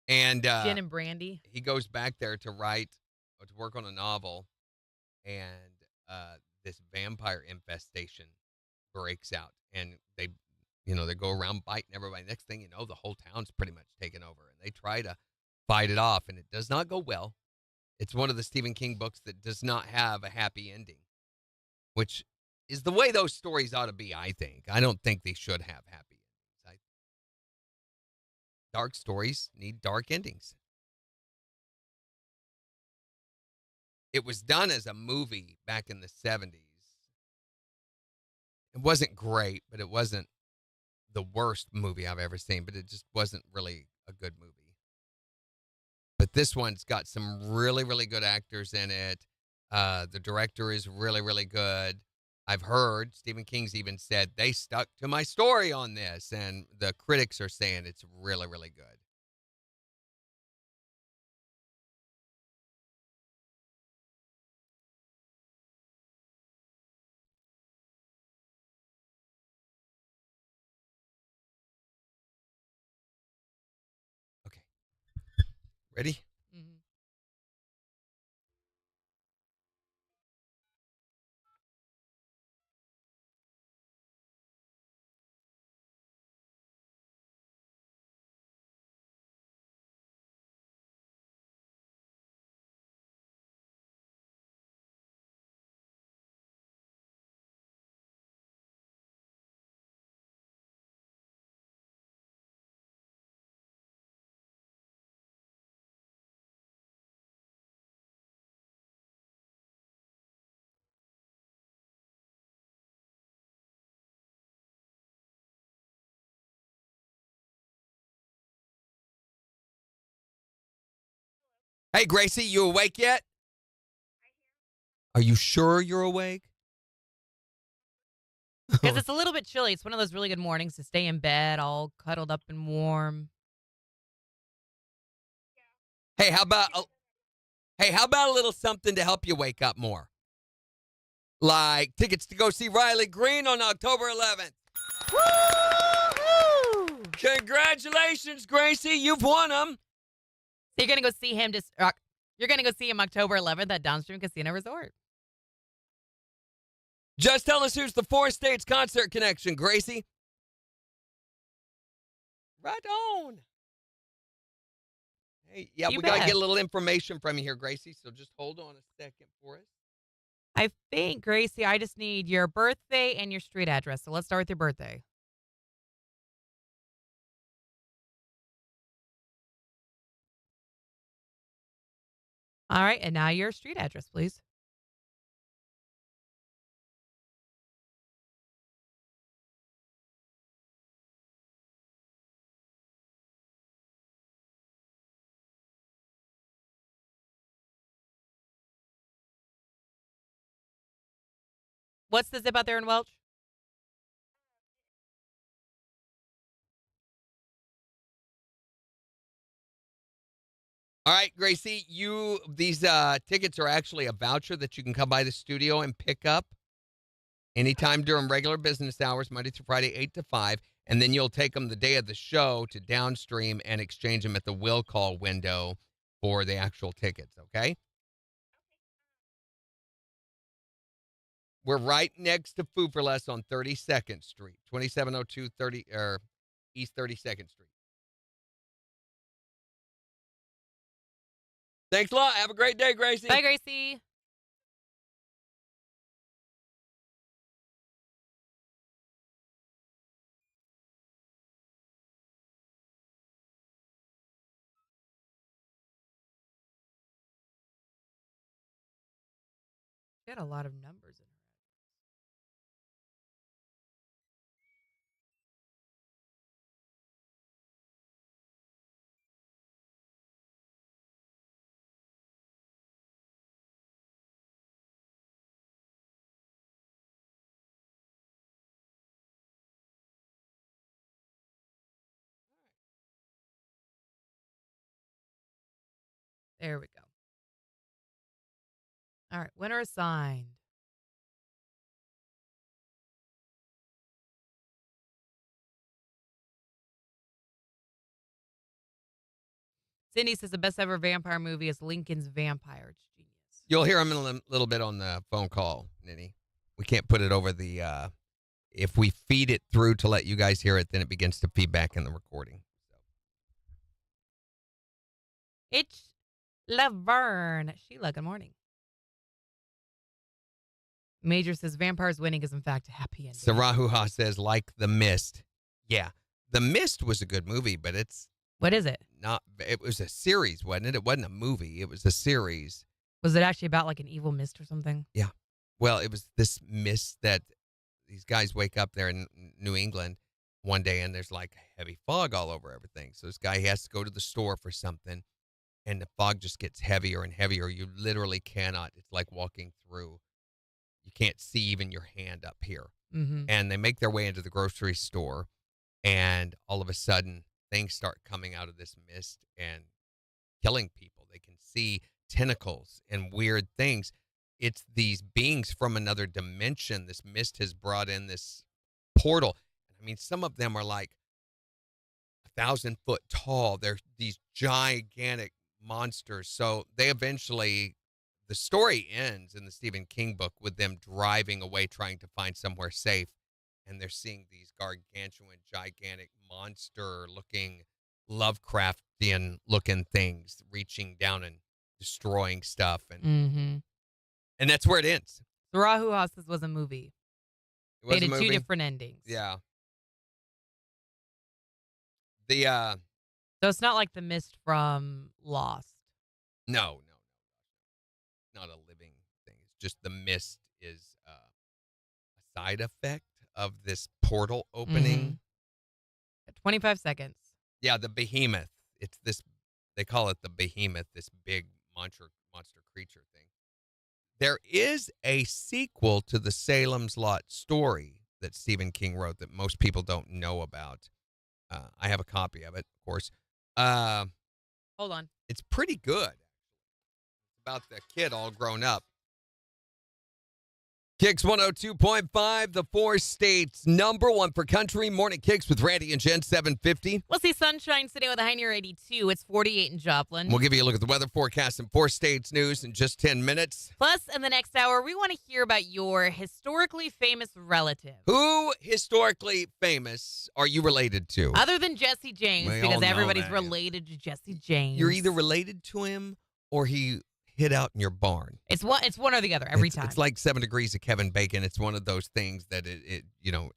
And Gin and brandy. he goes back there to work on a novel, and this vampire infestation breaks out, and They go around biting everybody. Next thing you know, the whole town's pretty much taken over, and they try to fight it off, and it does not go well. It's one of the Stephen King books that does not have a happy ending, which is the way those stories ought to be, I think. I don't think they should have happy endings. Dark stories need dark endings. It was done as a movie back in the 70s. It wasn't great, but it wasn't the worst movie I've ever seen, but it just wasn't really a good movie. But this one's got some really, really good actors in it. The director is really, really good. I've heard Stephen King's even said they stuck to my story on this, and the critics are saying it's really, really good. Okay. Ready? Mhm. Hey, Gracie, you awake yet? Are you sure you're awake? Because it's a little bit chilly. It's one of those really good mornings to stay in bed all cuddled up and warm. Hey, how about a little something to help you wake up more? Like tickets to go see Riley Green on October 11th. Woo! Congratulations, Gracie. You've won them. So you're gonna go see him you're gonna go see him October 11th at Downstream Casino Resort. Just tell us who's the Four States Concert Connection, Gracie. Right on. Hey, yeah, You we got to bet. get a little information from you here, Gracie, so just hold on a second for us. I think, Gracie, I just need your birthday and your street address. So let's start with your birthday. All right, and now your street address, please. What's the zip out there in Welch? All right, Gracie, these tickets are actually a voucher that you can come by the studio and pick up anytime during regular business hours, Monday through Friday, 8 to 5, and then you'll take them the day of the show to Downstream and exchange them at the will call window for the actual tickets, okay? We're right next to Food for Less on 32nd Street, 2702 East 32nd Street. Thanks a lot. Have a great day, Gracie. Bye, Gracie. She had a lot of numbers in her. There we go. All right, winner assigned. Cindy says the best ever vampire movie is Lincoln's Vampire. It's genius. You'll hear him in a little bit on the phone call, Nitty. We can't put it over the if we feed it through to let you guys hear it, then it begins to feed back in the recording. It's Laverne. Sheila, good morning. Major says vampires winning is in fact a happy ending. Sarahuha says, like The Mist. Yeah. The Mist was a good movie, but it's What is it? not. It was a series, wasn't it? It wasn't a movie. It was a series. Was it actually about like an evil mist or something? Yeah. Well, it was this mist that these guys wake up there in New England one day and there's like heavy fog all over everything. So this guy has to go to the store for something and the fog just gets heavier and heavier. You literally cannot. It's like walking through. You can't see even your hand up here. Mm-hmm. And they make their way into the grocery store and all of a sudden things start coming out of this mist and killing people. They can see tentacles and weird things. It's these beings from another dimension. This mist has brought in this portal. I mean, some of them are like 1,000 foot tall. They're these gigantic monsters. So they eventually, the story ends in the Stephen King book with them driving away, trying to find somewhere safe. And they're seeing these gargantuan, gigantic, monster-looking, Lovecraftian-looking things reaching down and destroying stuff. And that's where it ends. The Rahu Houses was a movie. It was They a did movie. two different endings. Yeah. The So it's not like the mist from Lost. no, not a living thing. It's just the mist is a side effect of this portal opening. 25 seconds. Yeah, the behemoth. It's this. They call it the behemoth. This big monster creature thing. There is a sequel to the Salem's Lot story that Stephen King wrote that most people don't know about. I have a copy of it, of course. Hold on. It's pretty good. It's about the kid all grown up. KIX 102.5, the 4 states number 1 for country. Morning KIX with Randy and Jen, 750. We'll see sunshine today with a high near 82. It's 48 in Joplin. We'll give you a look at the weather forecast and 4 states news in just 10 minutes. Plus, in the next hour, we want to hear about your historically famous relative. Who historically famous are you related to? Other than Jesse James, We all because know everybody's that. related to Jesse James. You're either related to him or he hid out in your barn. It's one or the other every time. It's like 7 Degrees of Kevin Bacon. It's one of those things that it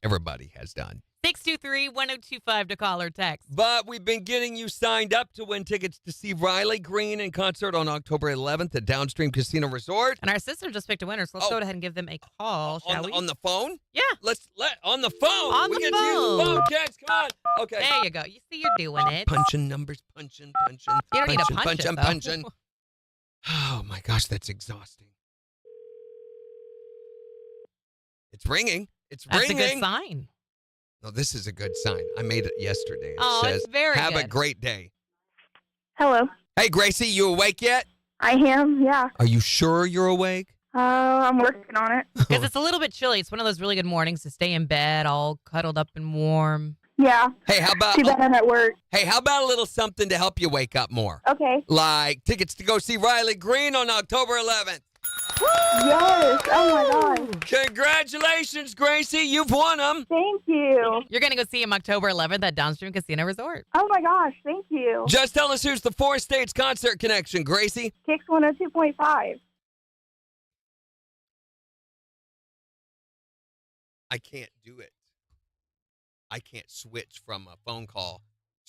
everybody has done. 623-1025 to call or text. But we've been getting you signed up to win tickets to see Riley Green in concert on October 11th at Downstream Casino Resort. And our system just picked a winner, so let's go ahead and give them a call, shall we? On the phone? Yeah. On the phone. On we the get to use the phone. phone, kids. Come on. Okay. There you go. You see you're doing it. Punching numbers, punching. You don't need to punch it, though. punching. Oh my gosh, that's exhausting. It's ringing. It's That's ringing. a good sign. No, this is a good sign. I made it yesterday. It Oh, says, it's very have a good. great day. Hello. Hey, Gracie, you awake yet? I am, yeah. Are you sure you're awake? I'm working on it. Because it's a little bit chilly. It's one of those really good mornings to stay in bed all cuddled up and warm. Yeah. Hey, how about Too bad I'm at work. a little something to help you wake up more? Okay. Like tickets to go see Riley Green on October 11th. Yes. Oh my gosh. Congratulations, Gracie. You've won them. Thank you. You're going to go see him October 11th at Downstream Casino Resort. Oh my gosh. Thank you. Just tell us who's the 4 states concert connection, Gracie. KIX 102.5. I can't do it. I can't switch from a phone call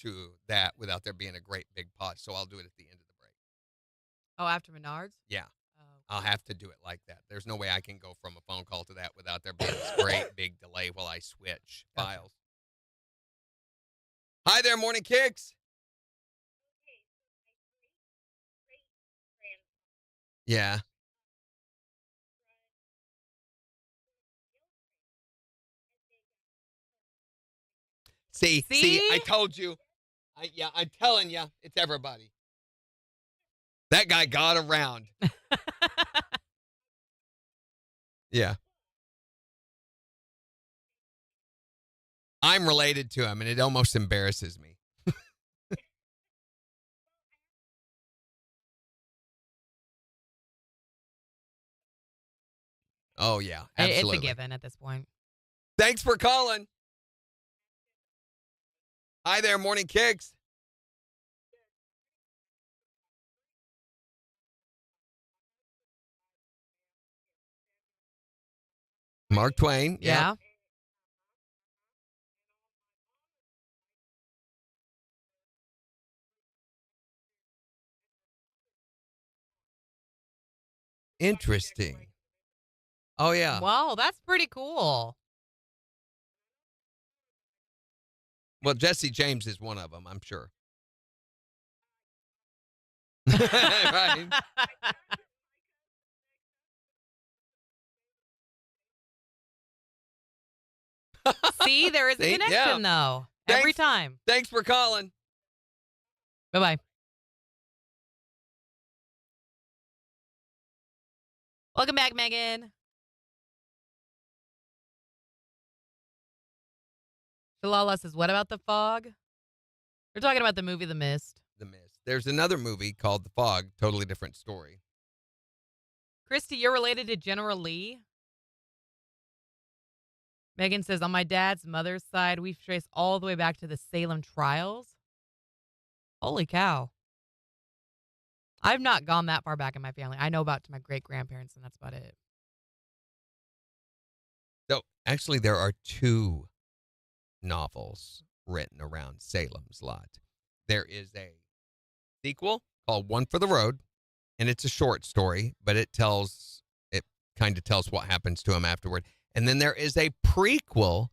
to that without there being a great big pause. So I'll do it at the end of the break. Oh, after Menards? Yeah. Oh. I'll have to do it like that. There's no way I can go from a phone call to that without there being this great big delay while I switch files. Hi there, Morning Kicks. Yeah. See, I told you. I'm telling you, it's everybody. That guy got around. Yeah. I'm related to him, and it almost embarrasses me. Oh, yeah, absolutely. It's a given at this point. Thanks for calling. Hi there, Morning Kicks. Mark Twain. Yeah. Interesting. Oh, yeah. Wow, that's pretty cool. Well, Jesse James is one of them, I'm sure. Right. See, there is a See? connection, though. Every Thanks. time. Thanks for calling. Bye-bye. Welcome back, Megan. Shalala says, what about the fog? We're talking about the movie The Mist. The Mist. There's another movie called The Fog, totally different story. Christy, you're related to General Lee? Megan says, on my dad's mother's side, we've traced all the way back to the Salem trials. Holy cow. I've not gone that far back in my family. I know about my great-grandparents, and that's about it. So, actually, there are 2 novels written around Salem's Lot. There is a sequel called One for the Road, and it's a short story, but it kind of tells what happens to him afterward. And then there is a prequel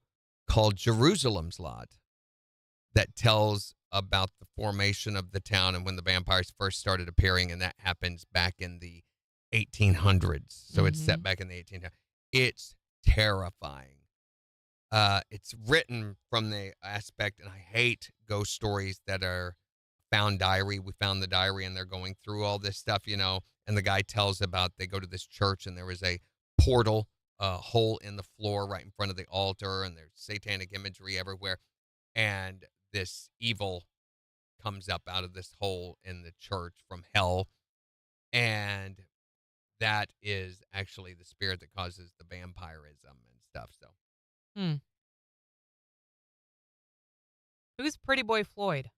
called Jerusalem's Lot that tells about the formation of the town and when the vampires first started appearing, and that happens back in the 1800s. So it's set back in the 1800s. It's terrifying. It's written from the aspect, and I hate ghost stories that are found diary. We found the diary, and they're going through all this stuff, and the guy tells about they go to this church, and there was a portal, hole in the floor right in front of the altar, and there's satanic imagery everywhere, and this evil comes up out of this hole in the church from hell, and that is actually the spirit that causes the vampirism and stuff. So Who's Pretty Boy Floyd?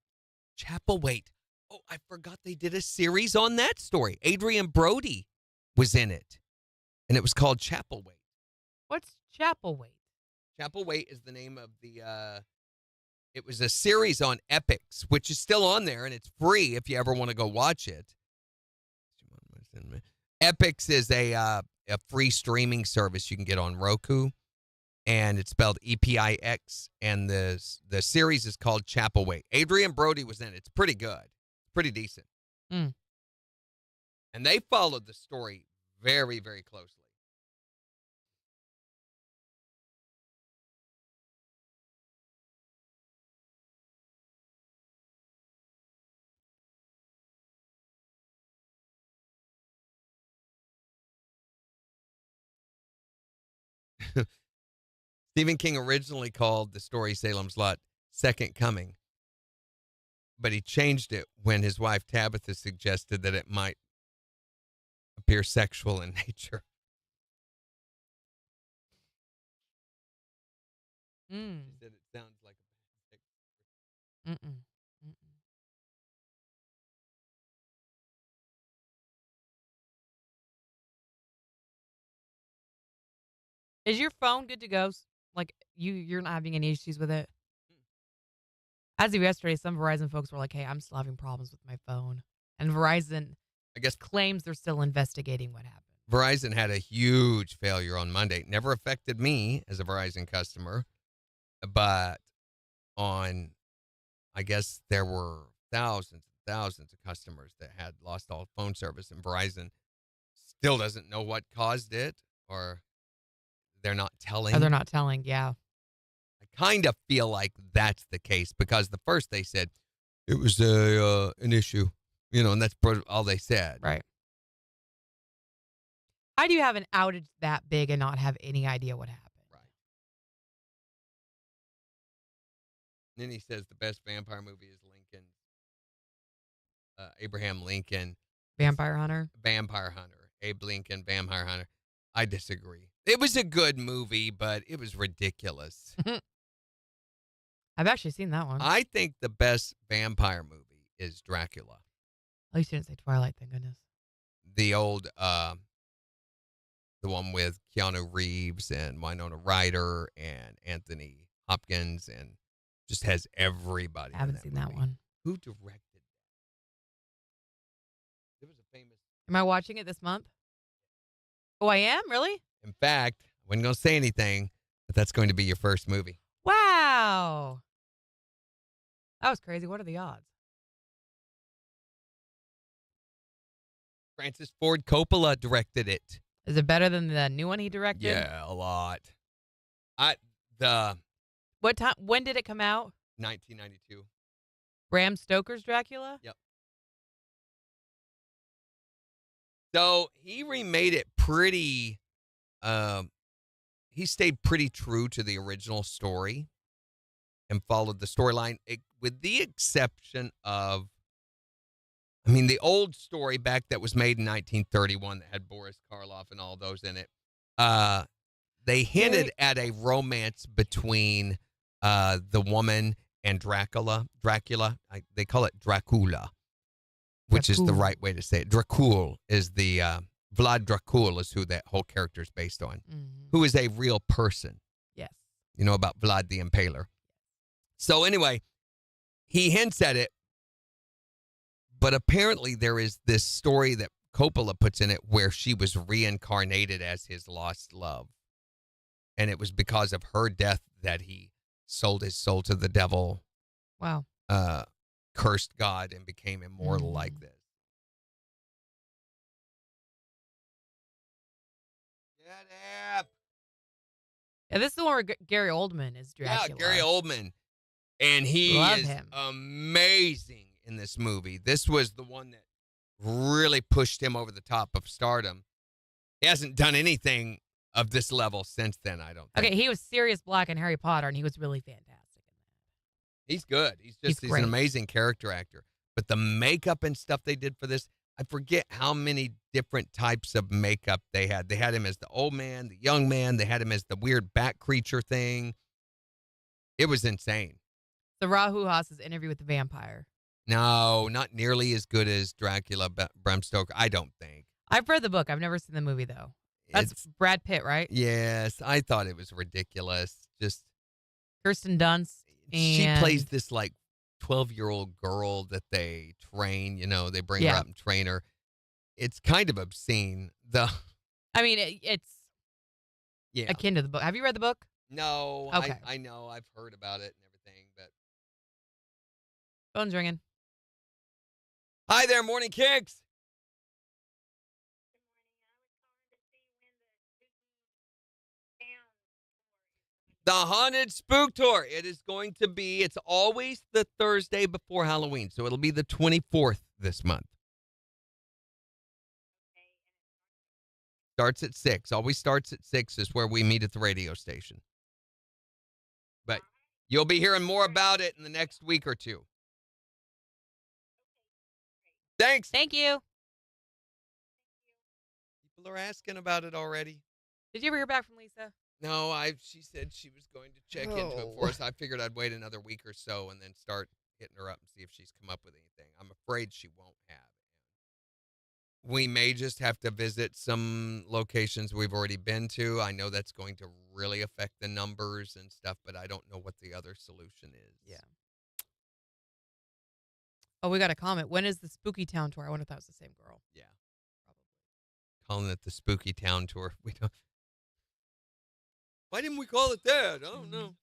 Chapelwaite. Oh, I forgot they did a series on that story. Adrian Brody was in it, and it was called Chapelwaite. What's Chapelwaite? Chapelwaite is the name of the it was a series on Epics, which is still on there, and it's free if you ever want to go watch it. Epics is a free streaming service you can get on Roku, and it's spelled EPIX, and the series is called Chapelwaite. Adrian Brody was in it. It's pretty good. Pretty decent. Mm. And they followed the story very, very closely. Stephen King originally called the story Salem's Lot Second Coming, but he changed it when his wife Tabitha suggested that it might appear sexual in nature. Mm. She said it sounds like a Mm-mm. Mm-mm. Is your phone good to go? Like you're not having any issues with it? As of yesterday, some Verizon folks were like, "Hey, I'm still having problems with my phone," and Verizon, I guess, claims they're still investigating what happened. Verizon had a huge failure on Monday. Never affected me as a Verizon customer, but I guess there were thousands and thousands of customers that had lost all phone service, and Verizon still doesn't know what caused it, or they're not telling. Oh, they're not telling, yeah. I kind of feel like that's the case, because the first they said it was an issue, and that's all they said. Right. How do you have an outage that big and not have any idea what happened? Right. And then he says the best vampire movie is Lincoln, Abraham Lincoln. Vampire Hunter? Vampire Hunter. Abe Lincoln, Vampire Hunter. I disagree. It was a good movie, but it was ridiculous. I've actually seen that one. I think the best vampire movie is Dracula. At least you didn't say Twilight, thank goodness. The old, the one with Keanu Reeves and Winona Ryder and Anthony Hopkins, and just has everybody. I haven't seen that one. Who directed that? It was a famous. Am I watching it this month? Oh, I am? Really? In fact, I wasn't going to say anything, but that's going to be your first movie. Wow. That was crazy. What are the odds? Francis Ford Coppola directed it. Is it better than the new one he directed? Yeah, a lot. What time? When did it come out? 1992. Bram Stoker's Dracula? Yep. So he remade it pretty. He stayed pretty true to the original story and followed the storyline, with the exception of, the old story back that was made in 1931 that had Boris Karloff and all those in it. They hinted at a romance between the woman and Dracula. They call it Dracula, which is the right way to say it. Dracul is the Vlad Dracul is who that whole character is based on, who is a real person. Yes. You know about Vlad the Impaler. So anyway, he hints at it, but apparently there is this story that Coppola puts in it where she was reincarnated as his lost love. And it was because of her death that he sold his soul to the devil. Wow. Cursed God and became immortal like this. Shut up. Yeah, this is the one where Gary Oldman is Dracula. Yeah, Gary Oldman. And he Love is him. amazing in this movie. This was the one that really pushed him over the top of stardom. He hasn't done anything of this level since then, I don't think. Okay, he was Sirius Black in Harry Potter, and he was really fantastic in that. He's good. He's an amazing character actor. But the makeup and stuff they did for this, I forget how many different types of makeup they had. They had him as the old man, the young man. They had him as the weird bat creature thing. It was insane. The Rahu Haas's Interview with the Vampire. No, not nearly as good as Dracula, Bram Stoker, I don't think. I've read the book. I've never seen the movie, though. That's Brad Pitt, right? Yes, I thought it was ridiculous. Just Kirsten Dunst. she plays this like 12-year-old girl that they train. They bring her up and train her. It's kind of obscene. It's akin to the book. Have you read the book? No. Okay. I know. I've heard about it and everything, but phone's ringing. Hi there, Morning Kicks. The Haunted Spook Tour. It is going to be, it's always the Thursday before Halloween, so it'll be the 24th this month. Starts at 6. Always starts at 6 is where we meet at the radio station. But you'll be hearing more about it in the next week or two. Thanks. Thank you. People are asking about it already. Did you ever hear back from Lisa? No, she said she was going to check into it for us. I figured I'd wait another week or so and then start hitting her up and see if she's come up with anything. I'm afraid she won't have. We may just have to visit some locations we've already been to. I know that's going to really affect the numbers and stuff, but I don't know what the other solution is. Yeah. Oh, we got a comment. When is the Spooky Town tour? I wonder if that was the same girl. Yeah. Probably. Calling it the Spooky Town tour. We don't. Why didn't we call it that? I don't know.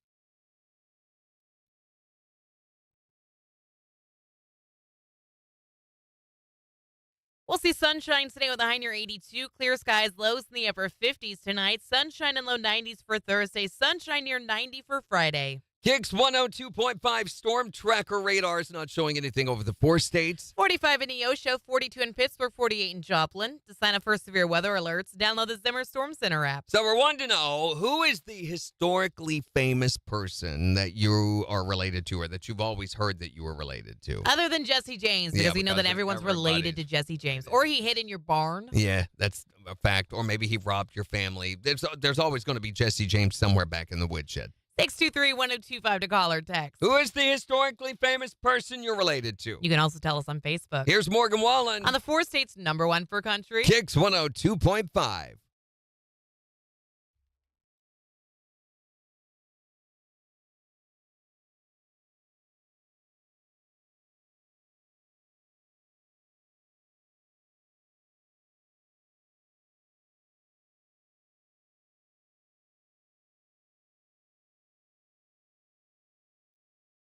We'll see sunshine today with a high near 82. Clear skies, lows in the upper 50s tonight. Sunshine and low 90s for Thursday. Sunshine near 90 for Friday. KIX 102.5 storm tracker radar is not showing anything over the 4 states. 45 in Neosho, 42 in Pittsburgh, 48 in Joplin. To sign up for severe weather alerts, download the Zimmer Storm Center app. So we're wanting to know, who is the historically famous person that you are related to or that you've always heard that you were related to? Other than Jesse James, because we know that everyone's related to Jesse James. Or he hid in your barn. Yeah, that's a fact. Or maybe he robbed your family. There's always going to be Jesse James somewhere back in the woodshed. 623-1025 to call or text. Who is the historically famous person you're related to? You can also tell us on Facebook. Here's Morgan Wallen On the 4 states, #1 for country. KIX 102.5.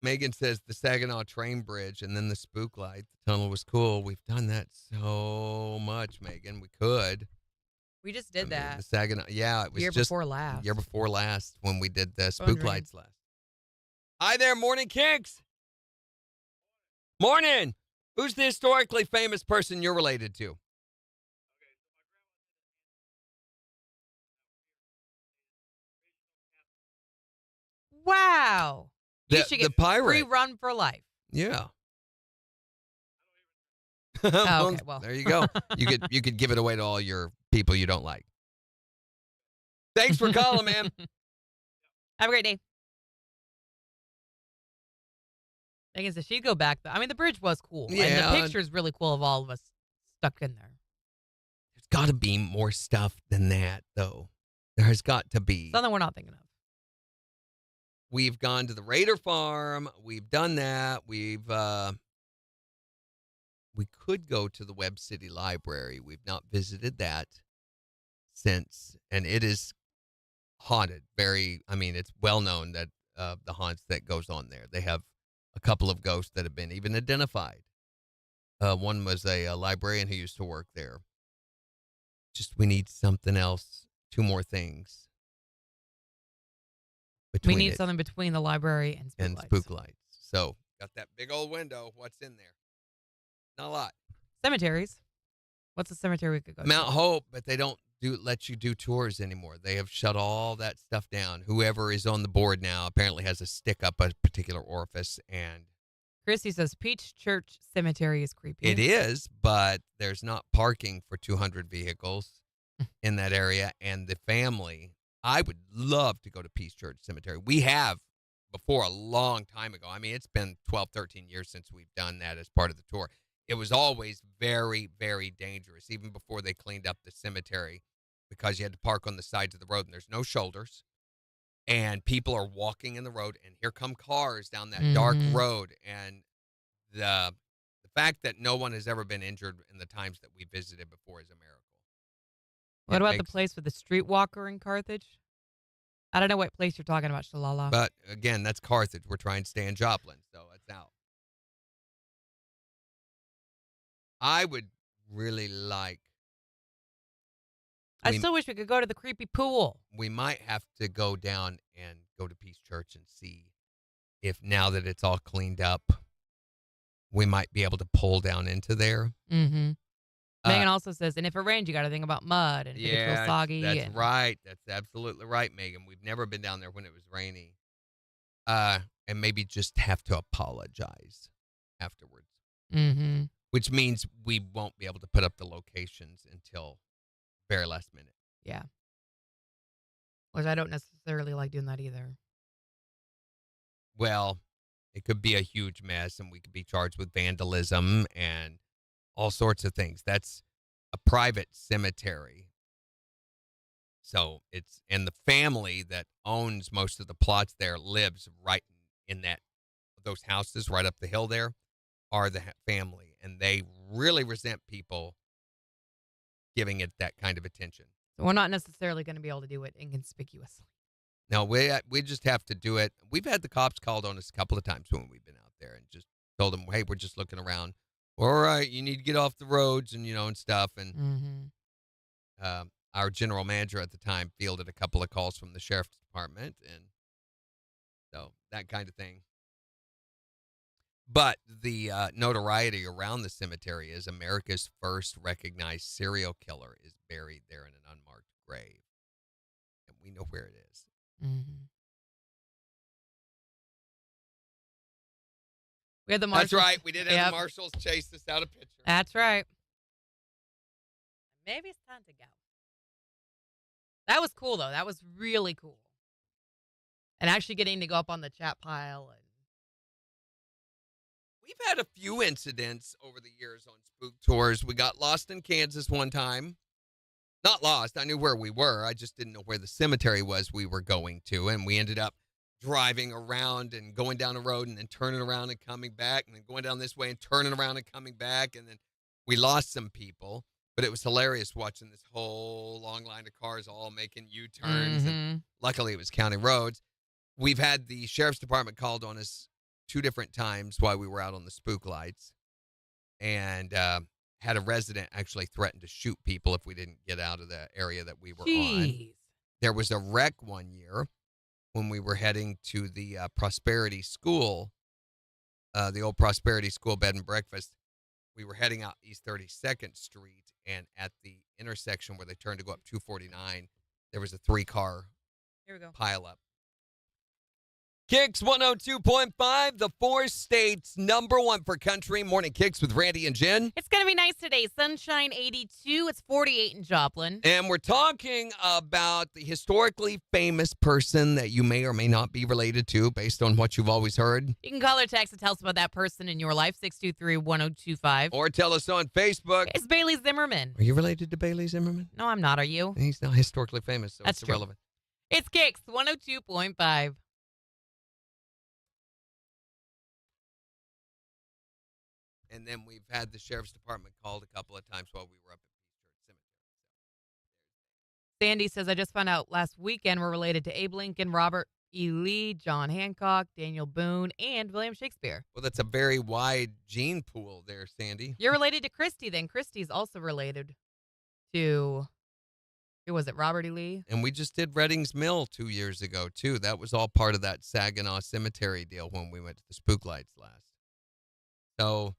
Megan says the Saginaw train bridge and then the spook light. The tunnel was cool. We've done that so much, Megan. We could. We just did that. The Saginaw, yeah, it was year just before last. year before last when we did the spook Wondering. lights last. Hi there, morning KIX. Morning. Who's the historically famous person you're related to? Wow. You should The get pirate. free run for life. Yeah. Oh, okay, well. There you go. You could give it away to all your people you don't like. Thanks for calling, man. Have a great day. Megan says she'd go back. I mean, the bridge was cool. Yeah. And the picture is really cool of all of us stuck in there. There's got to be more stuff than that, though. There has got to be. Something we're not thinking of. We've gone to the Raider Farm. We've done that. We could go to the Webb City Library. We've not visited that since, and it is haunted. It's well known that the haunts that goes on there. They have a couple of ghosts that have been even identified. One was a librarian who used to work there. Just we need something else. 2 more things. We need something between the library and spook lights. So got that big old window. What's in there? Not a lot. Cemeteries. What's the cemetery we could go to? Mount Hope, but they don't let you do tours anymore. They have shut all that stuff down. Whoever is on the board now apparently has a stick up a particular orifice, and Christy says Peach Church Cemetery is creepy. it is, but there's not parking for 200 vehicles in that area, and the family. I would love to go to Peace Church Cemetery. We have before a long time ago. I mean, it's been 12, 13 years since we've done that as part of the tour. It was always very, very dangerous, even before they cleaned up the cemetery, because you had to park on the sides of the road, and there's no shoulders, and people are walking in the road, and here come cars down that dark road, and the fact that no one has ever been injured in the times that we visited before is a miracle. What about the place with the streetwalker in Carthage? I don't know what place you're talking about, Shalala. But again, that's Carthage. We're trying to stay in Joplin, so it's out. I would really like. I still wish we could go to the creepy pool. We might have to go down and go to Peace Church and see if, now that it's all cleaned up, we might be able to pull down into there. Mm-hmm. Megan also says, and if it rains, you got to think about mud and if it gets real soggy. That's right. That's absolutely right, Megan. We've never been down there when it was rainy. And maybe just have to apologize afterwards. Mm-hmm. Which means we won't be able to put up the locations until very last minute. Yeah. Which I don't necessarily like doing that either. Well, it could be a huge mess, and we could be charged with vandalism and all sorts of things. That's a private cemetery. So and the family that owns most of the plots there lives right in those houses right up the hill there are the family. And they really resent people giving it that kind of attention. So we're not necessarily going to be able to do it inconspicuously. No, we just have to do it. We've had the cops called on us a couple of times when we've been out there and just told them, hey, we're just looking around. All right, you need to get off the roads and stuff. And our general manager at the time fielded a couple of calls from the sheriff's department, and So that kind of thing. But the notoriety around the cemetery is America's first recognized serial killer is buried there in an unmarked grave. And we know where it is. Mm-hmm. We had the That's marshals. right. We did have the marshals chase us out a picture. That's right. Maybe it's time to go. That was cool, though. That was really cool. And actually getting to go up on the chat pile. And We've had a few incidents over the years on spook tours. We got lost in Kansas one time. Not lost. I knew where we were. I just didn't know where the cemetery was we were going to. And we ended up driving around and going down a road and then turning around and coming back and then going down this way and turning around and coming back. And then we lost some people. But it was hilarious watching this whole long line of cars all making U-turns. And luckily, it was county roads. We've had the sheriff's department called on us 2 different times while we were out on the spook lights. And had a resident actually threaten to shoot people if we didn't get out of the area that we were on. There was a wreck one year when we were heading to the Prosperity School, the old Prosperity School bed and breakfast. We were heading out East 32nd Street, and at the intersection where they turned to go up 249, there was a 3-car pile up. KIX 102.5, the 4 states #1 for country. Morning KIX with Randy and Jen. It's going to be nice today. Sunshine 82. It's 48 in Joplin. And we're talking about the historically famous person that you may or may not be related to based on what you've always heard. You can call or text and tell us about that person in your life, 623-1025. Or tell us on Facebook. It's Bailey Zimmerman. Are you related to Bailey Zimmerman? No, I'm not. Are you? He's not historically famous, so That's it's irrelevant. True. It's KIX 102.5. And then we've had the sheriff's department called a couple of times while we were up at Peace Church Cemetery. Sandy says, I just found out last weekend we're related to Abe Lincoln, Robert E. Lee, John Hancock, Daniel Boone, and William Shakespeare. Well, that's a very wide gene pool there, Sandy. You're related to Christy, then. Christy's also related to, who was it, Robert E. Lee? And we just did Redding's Mill 2 years ago, too. That was all part of that Saginaw Cemetery deal when we went to the spook lights last. So...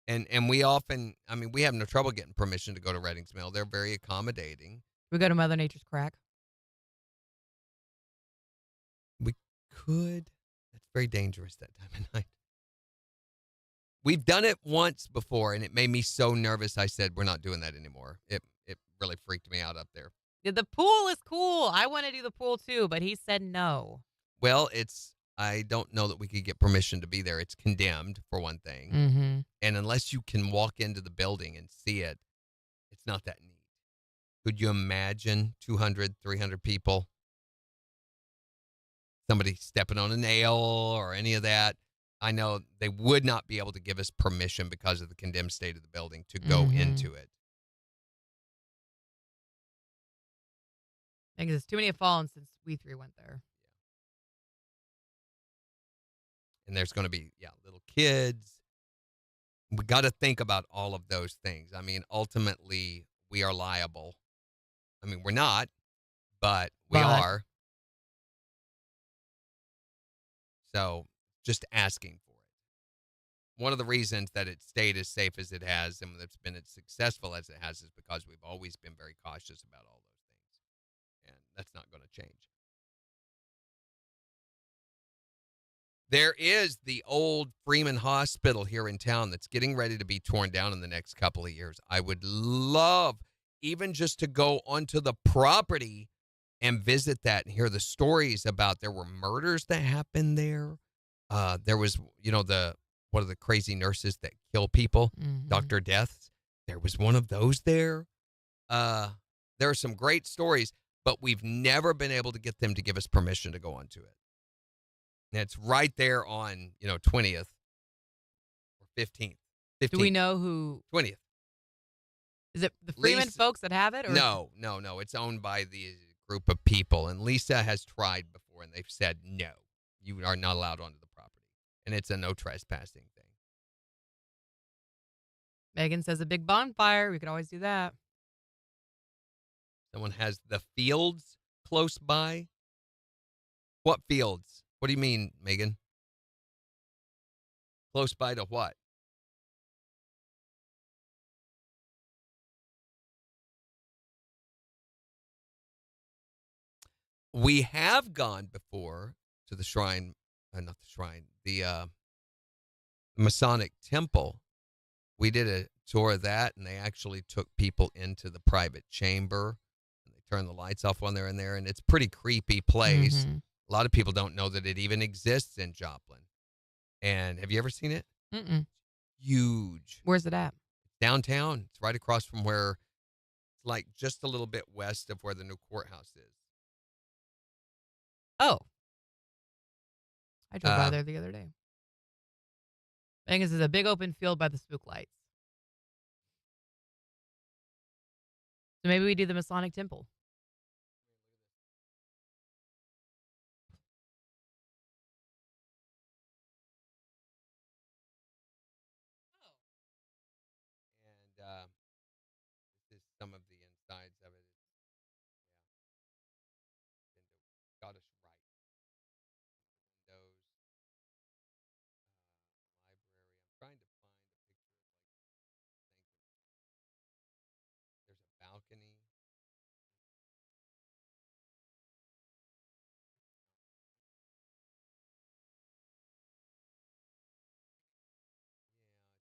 And we often, I mean, we have no trouble getting permission to go to Redding's Mill. They're very accommodating. We go to Mother Nature's Crack. We could. That's very dangerous that time of night. We've done it once before, and it made me so nervous. I said, we're not doing that anymore. It really freaked me out up there. Yeah, the pool is cool. I want to do the pool too, but he said no. Well, I don't know that we could get permission to be there. It's condemned, for one thing. Mm-hmm. And unless you can walk into the building and see it, it's not that neat. Could you imagine 200, 300 people? Somebody stepping on a nail or any of that? I know they would not be able to give us permission because of the condemned state of the building to go into it. I think there's too many have fallen since we 3 went there. And there's going to be, little kids. We got to think about all of those things. I mean, ultimately, we are liable. I mean, we're not, but we are. So just asking for it. One of the reasons that it stayed as safe as it has and it's been as successful as it has is because we've always been very cautious about all those things. And that's not going to change. There is the old Freeman Hospital here in town that's getting ready to be torn down in the next couple of years. I would love even just to go onto the property and visit that and hear the stories about there were murders that happened there. There was, one of the crazy nurses that kill people, Dr. Deaths. There was one of those there. There are some great stories, but we've never been able to get them to give us permission to go onto it. And it's right there on, 20th or 15th. Do we know who? 20th. Is it the Freeman folks that have it? Or? No. It's owned by the group of people. And Lisa has tried before, and they've said, no, you are not allowed onto the property. And it's a no trespassing thing. Megan says a big bonfire. We could always do that. Someone has the fields close by. What fields? What do you mean, Megan? Close by to what? We have gone before to the shrine, not the shrine, the Masonic Temple. We did a tour of that, and they actually took people into the private chamber. And they turned the lights off when they're in there, and it's a pretty creepy place. Mhm. A lot of people don't know that it even exists in Joplin. And have you ever seen it? Mm-mm. Huge. Where's it at? Downtown. It's right across from where, it's like just a little bit west of where the new courthouse is. Oh. I drove by Uh, there the other day. I think this is a big open field by the spook lights. So maybe we do the Masonic Temple. And this is some of the insides of it. It's Scottish Rite. Windows, library. I'm trying to find a picture of there's a balcony. Yeah,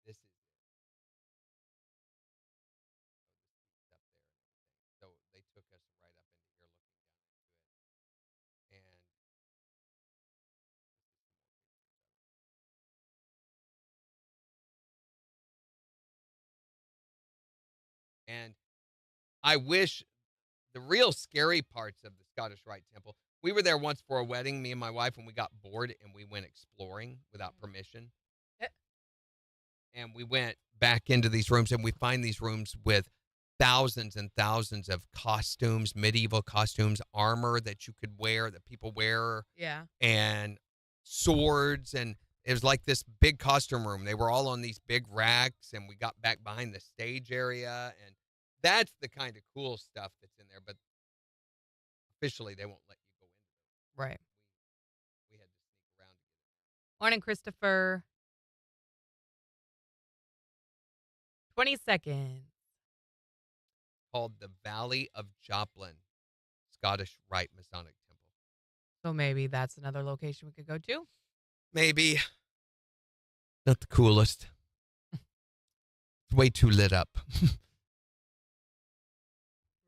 this is it. Up there and everything. So they took us right up into here looking down into it. And And I wish the real scary parts of the Scottish Rite Temple. We were there once for a wedding, me and my wife, and we got bored and we went exploring without permission. Eh. And we went back into these rooms and we find these rooms with thousands and thousands of costumes, medieval costumes, armor that you could wear, that people wear, Yeah. and swords. And it was like this big costume room. They were all on these big racks, and we got back behind the stage area. And that's the kind of cool stuff that's in there. But officially, they won't let you go in. Right. We had to sneak around to get it. Morning, Christopher. 20 seconds. Called the Valley of Joplin Scottish Rite Masonic Temple. So maybe that's another location we could go to. Maybe. Not the coolest. It's way too lit up. Here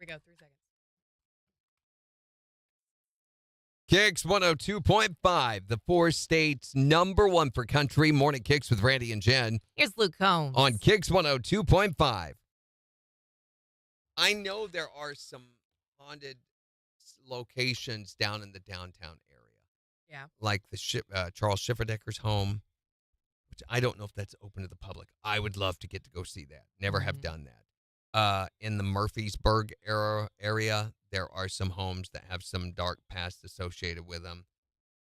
we go. 3 seconds. KIX 102.5, the 4 states #1 for country. Morning KIX with Randy and Jen Here's Luke Combs. on KIX 102.5. I know there are some haunted locations down in the downtown area. Yeah. Like the Charles Schifferdecker's home, which I don't know if that's open to the public. I would love to get to go see that. Never have done that. In the Murfreesburg area, there are some homes that have some dark past associated with them.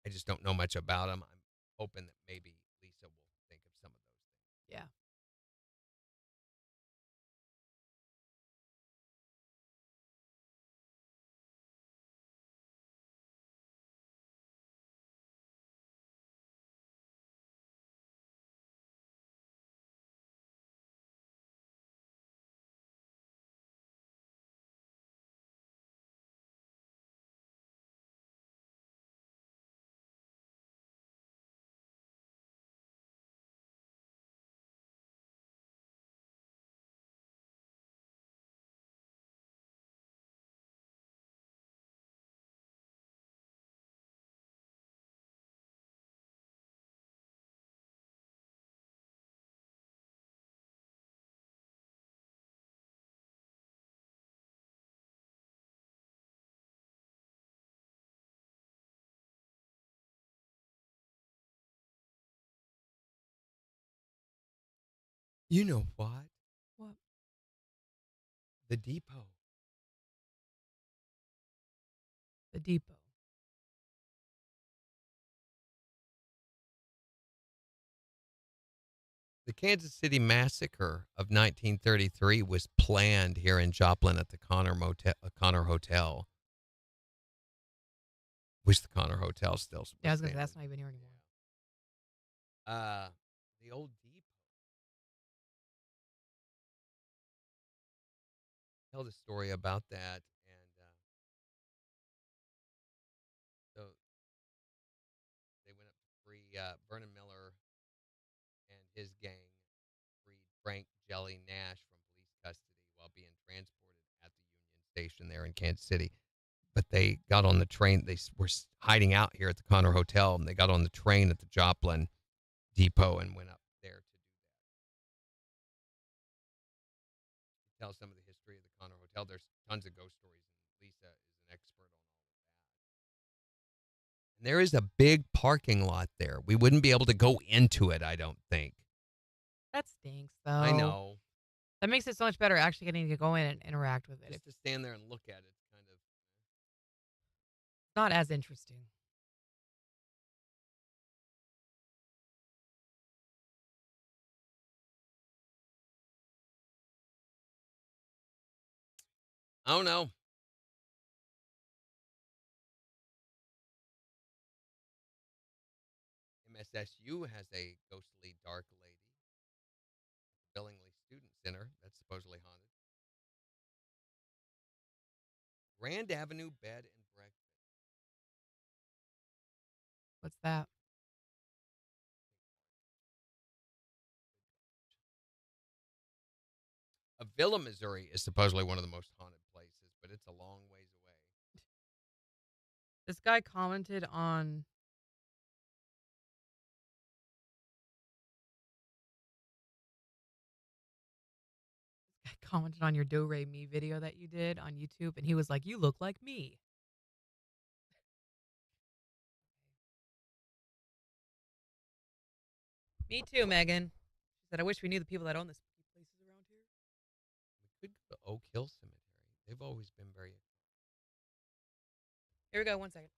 I just don't know much about them. I'm hoping that maybe Lisa will think of some of those things. Yeah. You know what? What? The depot. The depot. The Kansas City Massacre of 1933 was planned here in Joplin at the Connor Hotel. Wish the Connor Hotel still was Yeah, I was going to say, that's standing. not even here anymore. The old depot. Tell the story about that, and so they went up to free Vernon Miller and his gang freed Frank Jelly Nash from police custody while being transported at the Union Station there in Kansas City. But they got on the train. They were hiding out here at the Connor Hotel, and they got on the train at the Joplin Depot and went up there to do that. Tell some of the history of the Connor Hotel. There's tons of ghost stories, and Lisa is an expert on all of that. And there is a big parking lot there. We wouldn't be able to go into it, I don't think. That stinks, though. I know. That makes it so much better actually getting to go in and interact with it. Just to stand there and look at it, kind of. Not as interesting. I don't know. MSSU has a ghostly dark lady. Billingsley Student Center, that's supposedly haunted. Grand Avenue Bed and Breakfast. What's that? Avila, Missouri is supposedly one of the most haunted places, but it's a long ways away. This guy commented on your Do Re Mi video that you did on YouTube, and he was like, "You look like me." Me too, Megan. She said, "I wish we knew the people that own the spooky places around here." We could go to Oak Hill Cemetery. They've always been very. Here we go. 1 second.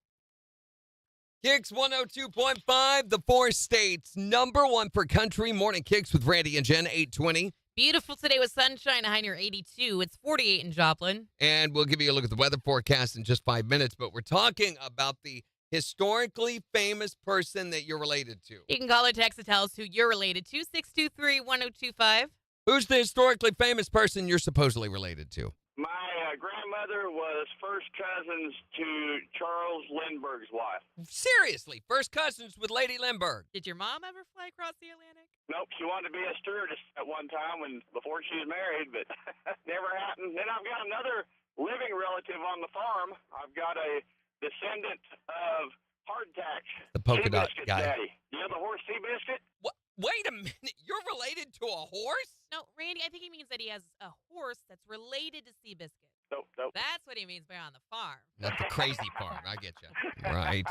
KIX 102.5, the 4 states, #1 for country. Morning KIX with Randy and Jen, 820. Beautiful today with sunshine, a high near 82. It's 48 in Joplin. And we'll give you a look at the weather forecast in just 5 minutes, but we're talking about the historically famous person that you're related to. You can call or text to tell us who you're related to, 623-1025. Who's the historically famous person you're supposedly related to? My grandmother was first cousins to Charles Lindbergh's wife. Seriously, first cousins with Lady Lindbergh. Did your mom ever fly across the Atlantic? Nope, she wanted to be a stewardess at one time before she was married, but never happened. Then I've got another living relative on the farm. I've got a descendant of Hardtack. The polka dot Seabiscuit guy. Daddy. You know the horse Seabiscuit? What? Wait a minute. You're related to a horse? No, Randy, I think he means that he has a horse that's related to Seabiscuit. Nope. That's what he means by on the farm. Not the crazy farm. I get you. Right.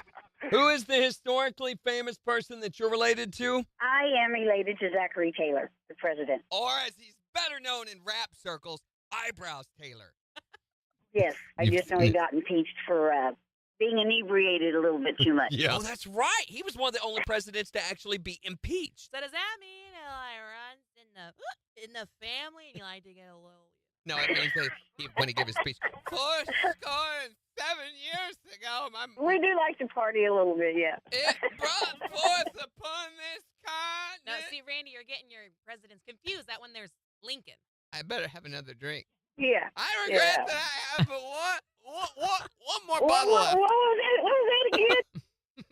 Who is the historically famous person that you're related to? I am related to Zachary Taylor, the president. Or as he's better known in rap circles, Eyebrows Taylor. Yes, I just know he got impeached for being inebriated a little bit too much. Yeah. Oh, that's right. He was one of the only presidents to actually be impeached. So does that mean it like runs in the family and you like to get a little... No, it means that when he gave his speech, 407 years ago, We do like to party a little bit, yeah. it brought forth upon this continent. No, see, Randy, you're getting your presidents confused. That one there's Lincoln. I better have another drink. Yeah. I regret Yeah. that I have but one more What bottle left. was that again?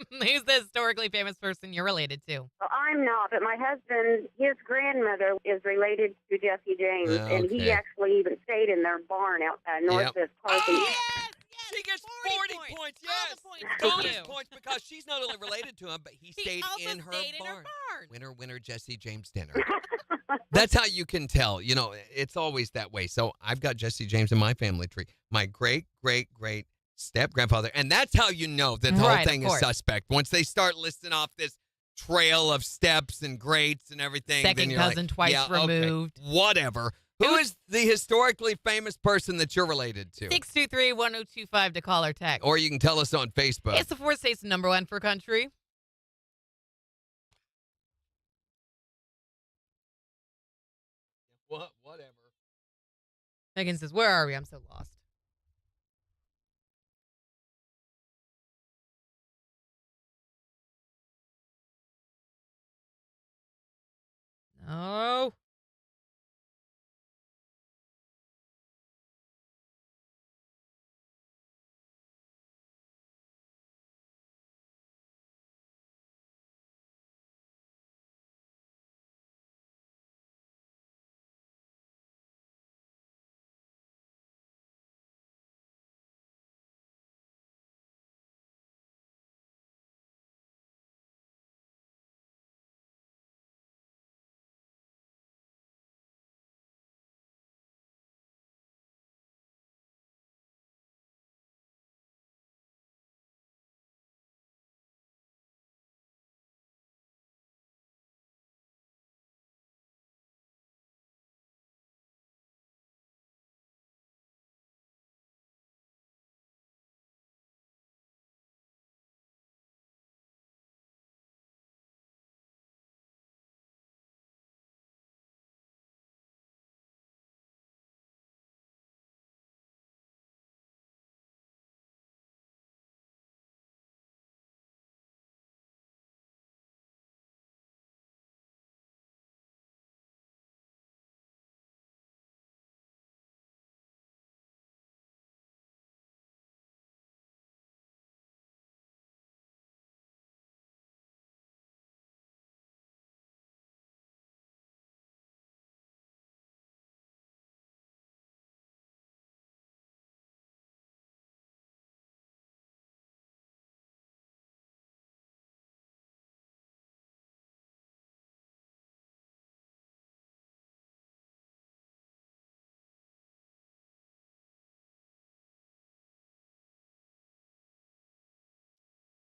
Who's the historically famous person you're related to? Well, I'm not, but my husband, his grandmother is related to Jesse James, and he Okay. actually even stayed in their barn outside north of Carson. Yes, She gets 40 40 points. All Yes. the points to Bonus you. points because she's not only related to him, but he He stayed also in her stayed in her barn. barn. Winner, winner, Jesse James dinner. That's how you can tell. You know, it's always that way. So I've got Jesse James in my family tree. My great, great, great step-grandfather. And that's how you know that the whole Right, of thing is course. suspect. Once they start listing off this trail of steps and greats and everything. then Second you're like, cousin twice yeah, okay, removed. whatever. Who is the historically famous person that you're related to? 623-1025 to call or text. Or you can tell us on Facebook. It's the 4 states #1 for country. Whatever. Megan says, where are we? I'm so lost.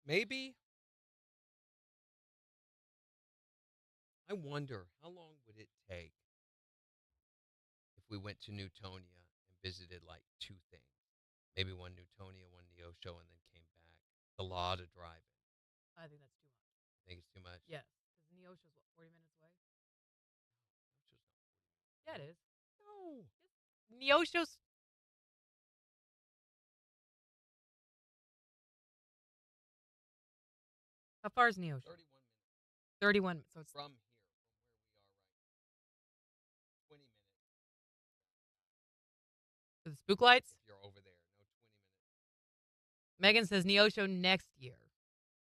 maybe. I wonder how long would it take if we went to Newtonia and visited like two things. Maybe one Newtonia, one Neosho, and then came back. It's a lot of driving. I think that's too much. I think it's too much. Yes. Because Neosho's what, 40 minutes away? Neosho's Yeah, it is. no. Neosho's. How far is Neosho? 31 minutes 31. So it's from here, from where we are right now. 20 minutes for the spook lights. if you're over there. No, 20 minutes. Megan says Neosho next year.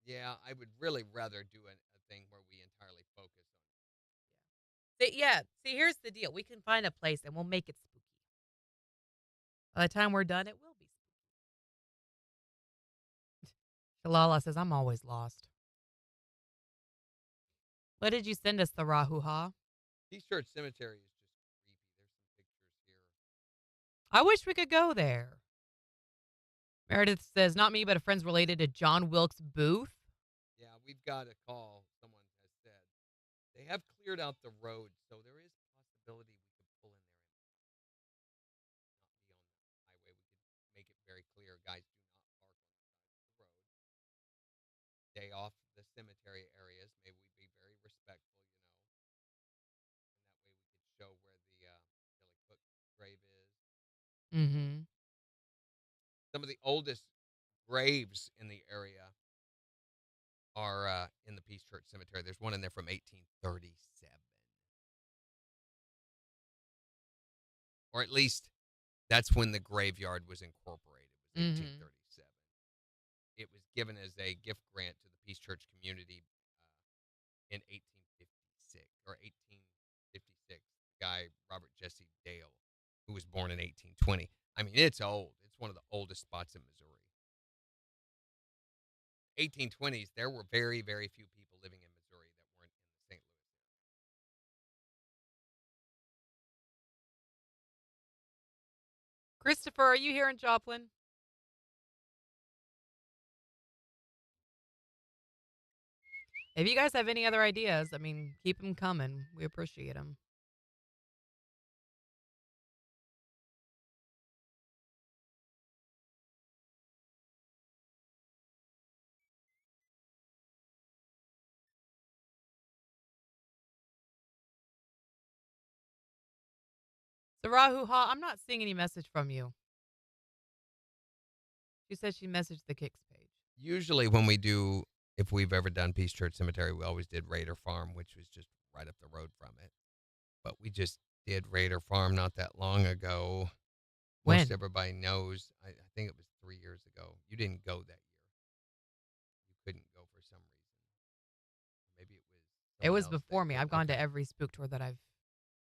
Yeah, I would really rather do a thing where we entirely focus on. See, here's the deal. We can find a place and we'll make it spooky. By the time we're done, it will be spooky. Shalala says, I'm always lost. What did you send us, the Rahu Ha? Peace Church Cemetery is just creepy. There's some pictures here. I wish we could go there. Meredith says, not me, but a friend's related to John Wilkes Booth. Yeah, we've got a call, someone has said. They have cleared out the road, so there is possibility we could pull in there and not be on the highway. We could make it very clear, guys, do not park on the side of the road. Stay off the cemetery areas. May we be very respectful, and that way we could show where the Billy Cook grave is. Mm-hmm. Some of the oldest graves in the area are in the Peace Church Cemetery. There's one in there from 1837. Or at least that's when the graveyard was incorporated, was 1837. It was given as a gift grant to the Peace Church community in 1856 or 1856. The guy, Robert Jesse Dale, who was born in 1820. I mean, it's old. It's one of the oldest spots in Missouri. 1820s, there were very, very few people living in Missouri that weren't in the St. Louis area. Christopher, are you here in Joplin? If you guys have any other ideas, I mean, keep them coming. We appreciate them. So, Rahu Ha, I'm not seeing any message from you. She said she messaged the KIX page. Usually when we do, if we've ever done Peace Church Cemetery, we always did Raider Farm, which was just right up the road from it. But we just did Raider Farm not that long ago. When? Most everybody knows. I think it was 3 years ago. You didn't go that year. You couldn't go for some reason. Maybe it was. It was someone else before that me. could. I've gone Okay. to every spook tour that I've.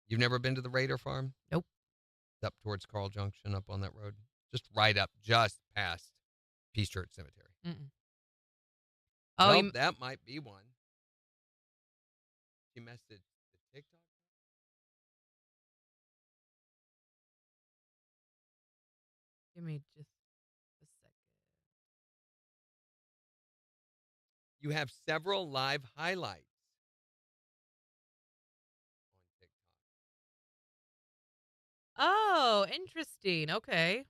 You've never been to the Raider Farm? Nope. It's up towards Carl Junction, up on that road. Just right up, just past Peace Church Cemetery. Mm-mm. Oh, Well, that might be one. She messaged the TikTok. give me just a second. You have several live highlights on TikTok. Oh, interesting. Okay.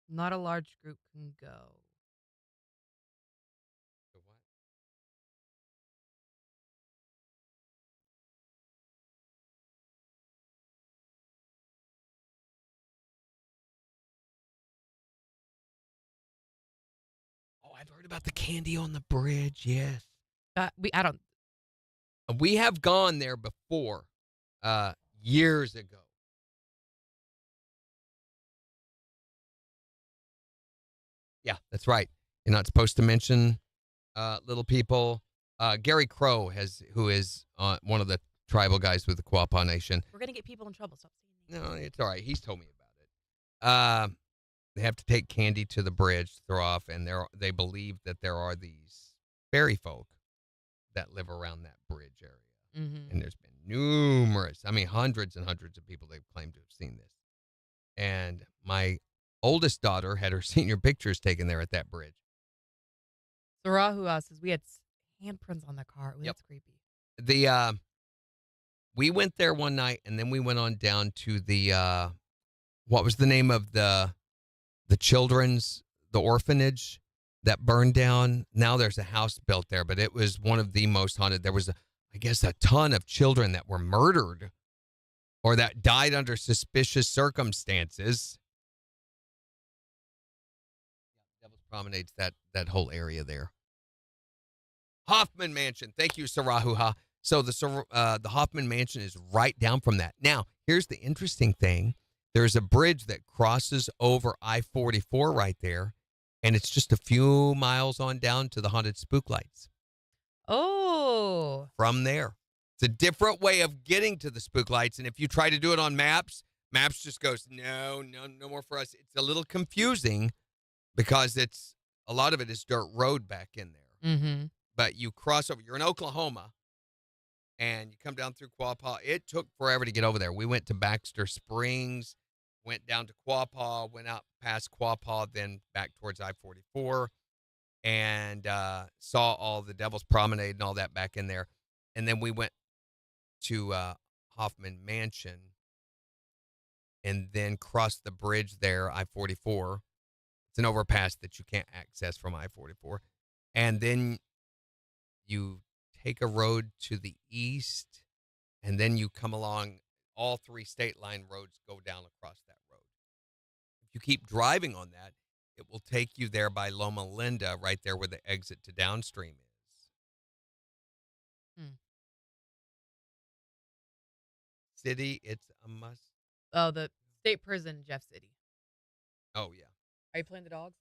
Not a large group can go. So what? Oh, I've heard about the candy on the bridge. Yes. I don't. We have gone there before, years ago. Yeah, that's right. You're not supposed to mention little people. Gary Crow who is one of the tribal guys with the Quapaw Nation. We're gonna get people in trouble. Stop saying names. No, it's all right. He's told me about it. They have to take candy to the bridge to throw off, and they believe that there are these fairy folk that live around that bridge area. Mm-hmm. And there's been numerous, I mean, hundreds and hundreds of people they've claimed to have seen this. And my oldest daughter had her senior pictures taken there at that bridge. Sarahu says we had handprints on the car. Ooh, Yep. that's creepy. We went there one night, and then we went on down to the what was the name of the orphanage that burned down? Now there's a house built there, but it was one of the most haunted. There was, I guess, a ton of children that were murdered or that died under suspicious circumstances. Devil's Promenade's that whole area there. Hoffman Mansion. Thank you, Sarahuha. So the Hoffman Mansion is right down from that. Now, here's the interesting thing. There's a bridge that crosses over I-44 right there, and it's just a few miles on down to the haunted spook lights. Oh. From there. It's a different way of getting to the spook lights, and if you try to do it on maps just goes, no more for us. It's a little confusing because a lot of it is dirt road back in there. Mm-hmm. But you cross over. You're in Oklahoma, and you come down through Quapaw. It took forever to get over there. We went to Baxter Springs, went down to Quapaw, went out past Quapaw, then back towards I-44, and saw all the Devil's Promenade and all that back in there. And then we went to Hoffman Mansion and then crossed the bridge there, I-44. It's an overpass that you can't access from I-44. And then you take a road to the east, and then you come along. All three state line roads go down across that road. If you keep driving on that, it will take you there by Loma Linda, right there where the exit to downstream is. City, it's a must. Oh, the state prison, Jeff City. Oh, yeah. Are you playing the dogs?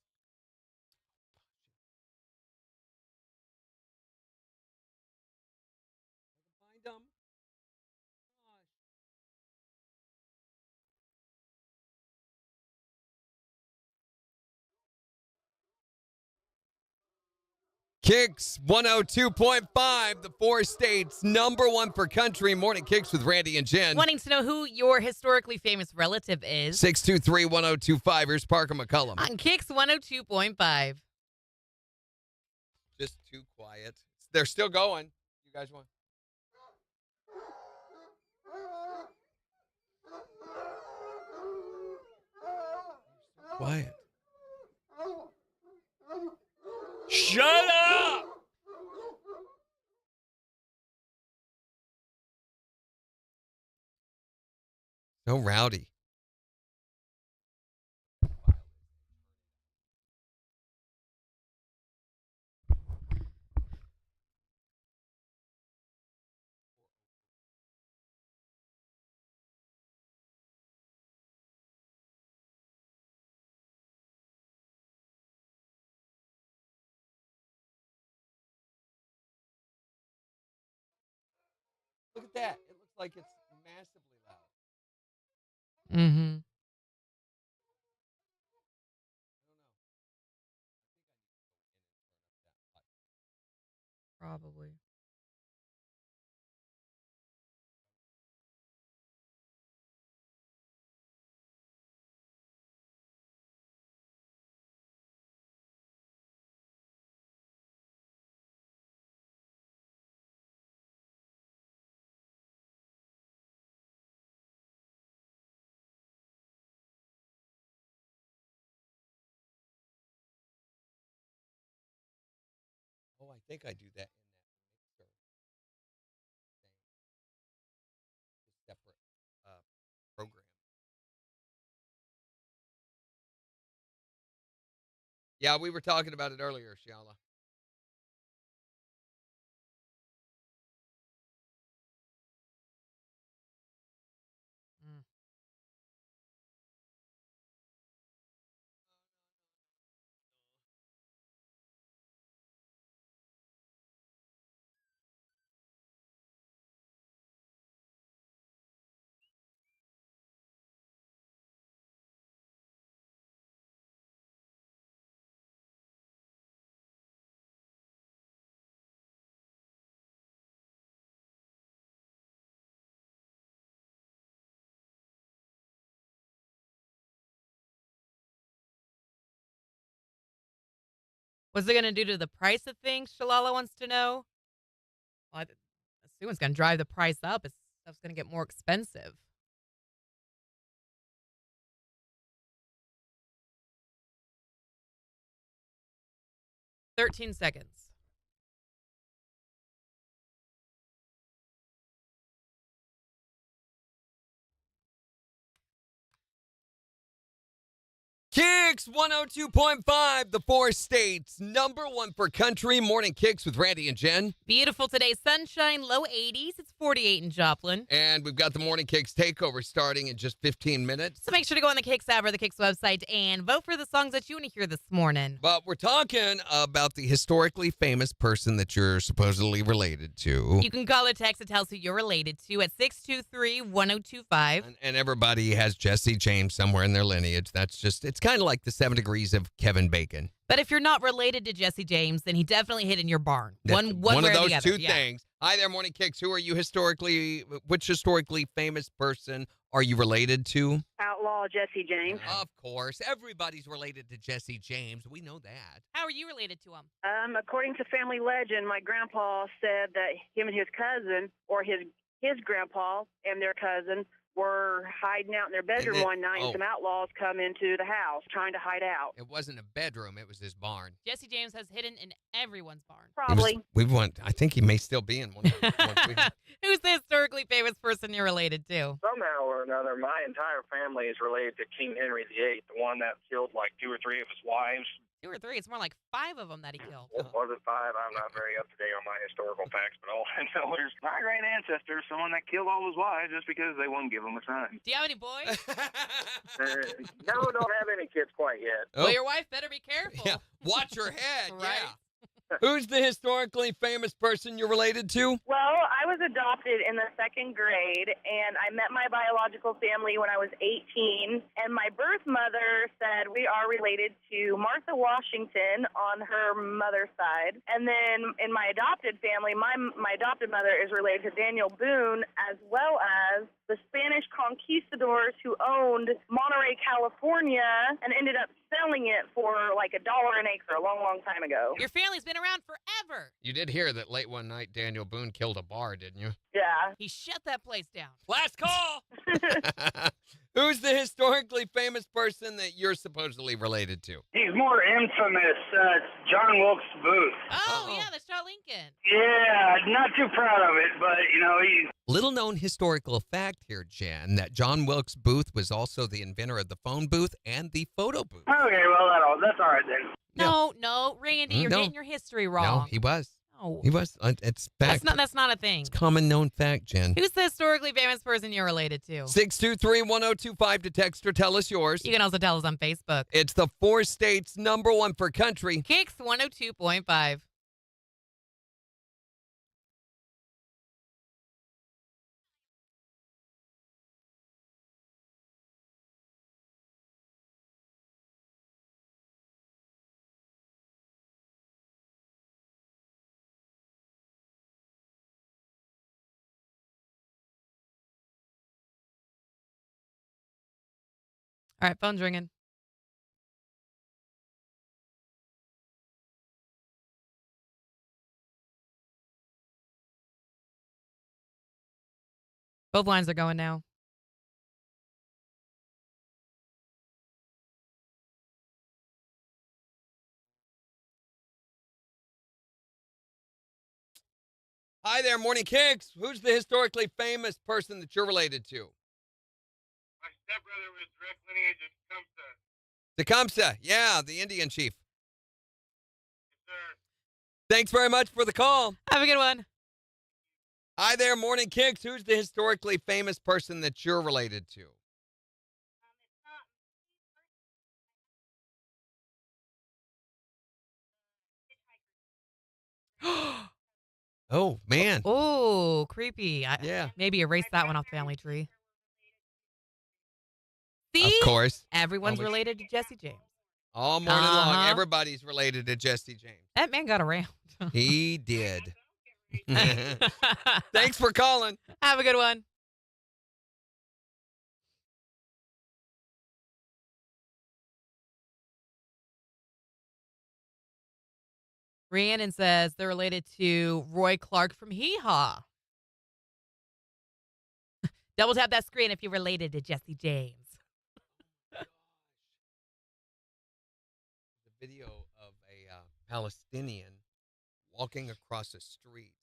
Find them. KIX 102.5, the four states, number one for country. Morning KIX with Randy and Jen. Wanting to know who your historically famous relative is? 623-1025. Here's Parker McCullum. On KIX 102.5. Just too quiet. They're still going. You guys want? Quiet. Shut up! So rowdy. Look at that. It looks like it's massively loud. Mm-hmm. Probably. Oh, I think I do that in that mixer thing. Separate program. Yeah, we were talking about it earlier, Shiala. What's it going to do to the price of things? Shalala wants to know. Well, I assume it's going to drive the price up. Stuff's going to get more expensive. "13 seconds. KIX 102.5, the four states, #1 for country. Morning KIX with Randy and Jen. Beautiful today. Sunshine, low 80s. It's 48 in Joplin. And we've got the Morning KIX takeover starting in just 15 minutes. So make sure to go on the KIX app or the KIX website and vote for the songs that you want to hear this morning. But we're talking about the historically famous person that you're supposedly related to. You can call or text and tell us who you're related to at 623-1025. And everybody has Jesse James somewhere in their lineage. It's kind of like the 7 degrees of Kevin Bacon. But if you're not related to Jesse James, then he definitely hit in your barn. One One way of or those the other. two things. Hi there, Morning KIX. Which historically famous person are you related to? Outlaw Jesse James. Of course. Everybody's related to Jesse James. We know that. How are you related to him? According to family legend, my grandpa said that him and his cousin, or his grandpa and their cousin, were hiding out in their bedroom one night, and some outlaws come into the house trying to hide out. It wasn't a bedroom. It was his barn. Jesse James has hidden in everyone's barn. Probably. I think he may still be in one. Who's the historically famous person you're related to? Somehow or another, my entire family is related to King Henry VIII, the one that killed like 2 or 3 of his wives. 2 or 3. It's more like 5 of them that he killed. Was it 5? I'm not very up to date on my historical facts, but all I know is my great ancestor, someone that killed all his wives just because they wouldn't give him a son. Do you have any boys? No, don't have any kids quite yet. Well, your wife better be careful. Yeah. Watch your head. Right. Yeah. Who's the historically famous person you're related to? Well, I was adopted in the 2nd grade, and I met my biological family when I was 18. And my birth mother said we are related to Martha Washington on her mother's side. And then in my adopted family, my adopted mother is related to Daniel Boone, as well as the Spanish conquistadors who owned Monterey, California, and ended up selling it for like $1 an acre a long, long time ago. Your family's been around forever. You did hear that late one night Daniel Boone killed a bar, didn't you? Yeah. He shut that place down. Last call! Who's the historically famous person that you're supposedly related to? He's more infamous. John Wilkes Booth. Oh, yeah, that's Shaw Lincoln. Yeah, not too proud of it, but, he's... Little known historical fact here, Jen, that John Wilkes Booth was also the inventor of the phone booth and the photo booth. Okay, well, that's all right then. No, Randy, you're getting your history wrong. No, he was. No. He was. It's fact. That's not a thing. It's common known fact, Jen. Who's the historically famous person you're related to? 623-1025 to text or tell us yours. You can also tell us on Facebook. It's the four states #1 for country. KIX 102.5. All right, phone's ringing. Both lines are going now. Hi there, Morning KIX. Who's the historically famous person that you're related to? My stepbrother was direct lineage of Tecumseh. Tecumseh. Yeah, the Indian chief. Yes, sir. Thanks very much for the call. Have a good one. Hi there, Morning KIX. Who's the historically famous person that you're related to? Oh, man. Oh, creepy. Yeah. Maybe erase that one off family tree. See? Of course. Everyone's Always. related to Jesse James. All morning long, Uh-huh. everybody's related to Jesse James. That man got around. He did. Thanks for calling. Have a good one. Rhiannon says they're related to Roy Clark from Hee Haw. Double tap that screen if you're related to Jesse James. The video of a Palestinian walking across a street,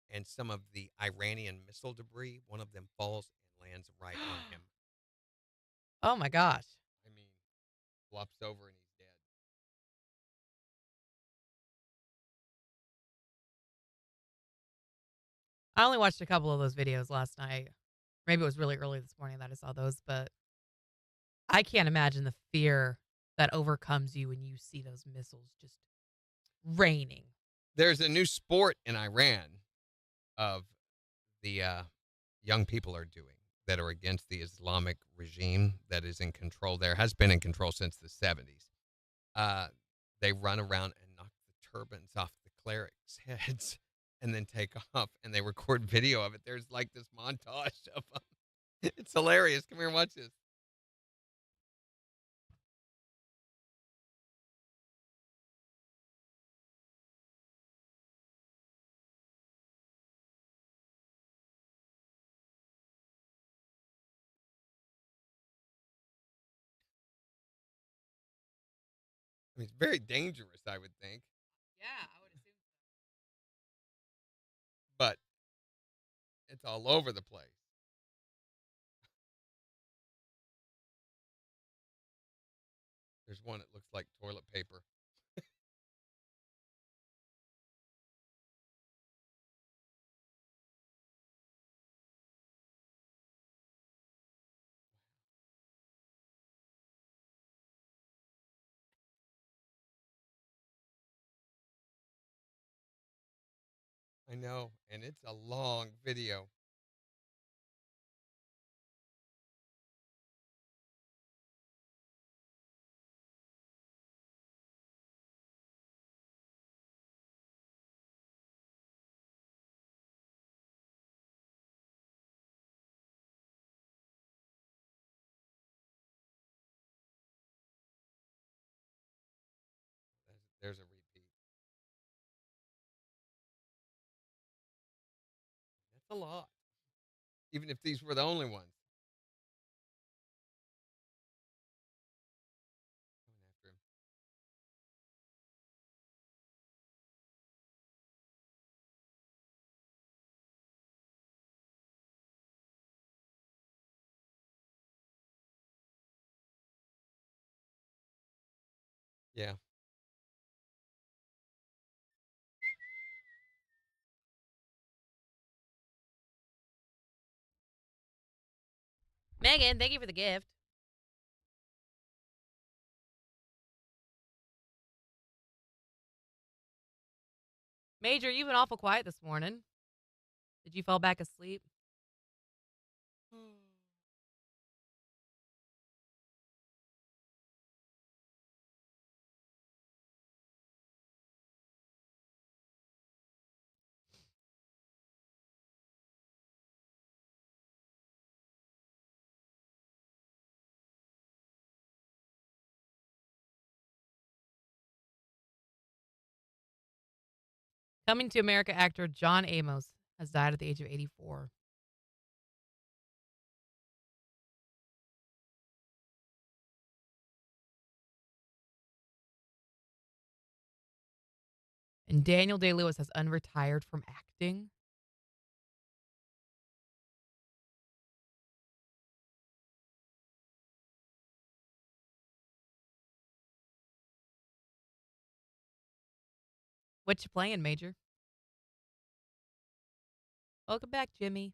and some of the Iranian missile debris, one of them falls and lands right on him. Oh my gosh. I mean, flops over and he's dead. I only watched a couple of those videos last night. Maybe it was really early this morning that I saw those, but I can't imagine the fear that overcomes you when you see those missiles just raining. There's a new sport in Iran of the young people are doing that are against the Islamic regime that is in control there, has been in control since the 70s. They run around and knock the turbans off the clerics' heads and then take off, and they record video of it. There's like this montage of them. It's hilarious. Come here and watch this. I mean, it's very dangerous, I would think, Yeah, I would assume so. but it's all over the place. There's one that looks like toilet paper. I know, and it's a long video. There's a repeat. That's a lot, even if these were the only ones. Coming after him. Yeah. Megan, thank you for the gift. Major, you've been awful quiet this morning. Did you fall back asleep? Coming to America actor John Amos has died at the age of 84. And Daniel Day-Lewis has unretired from acting. What you playing, Major? Welcome back, Jimmy.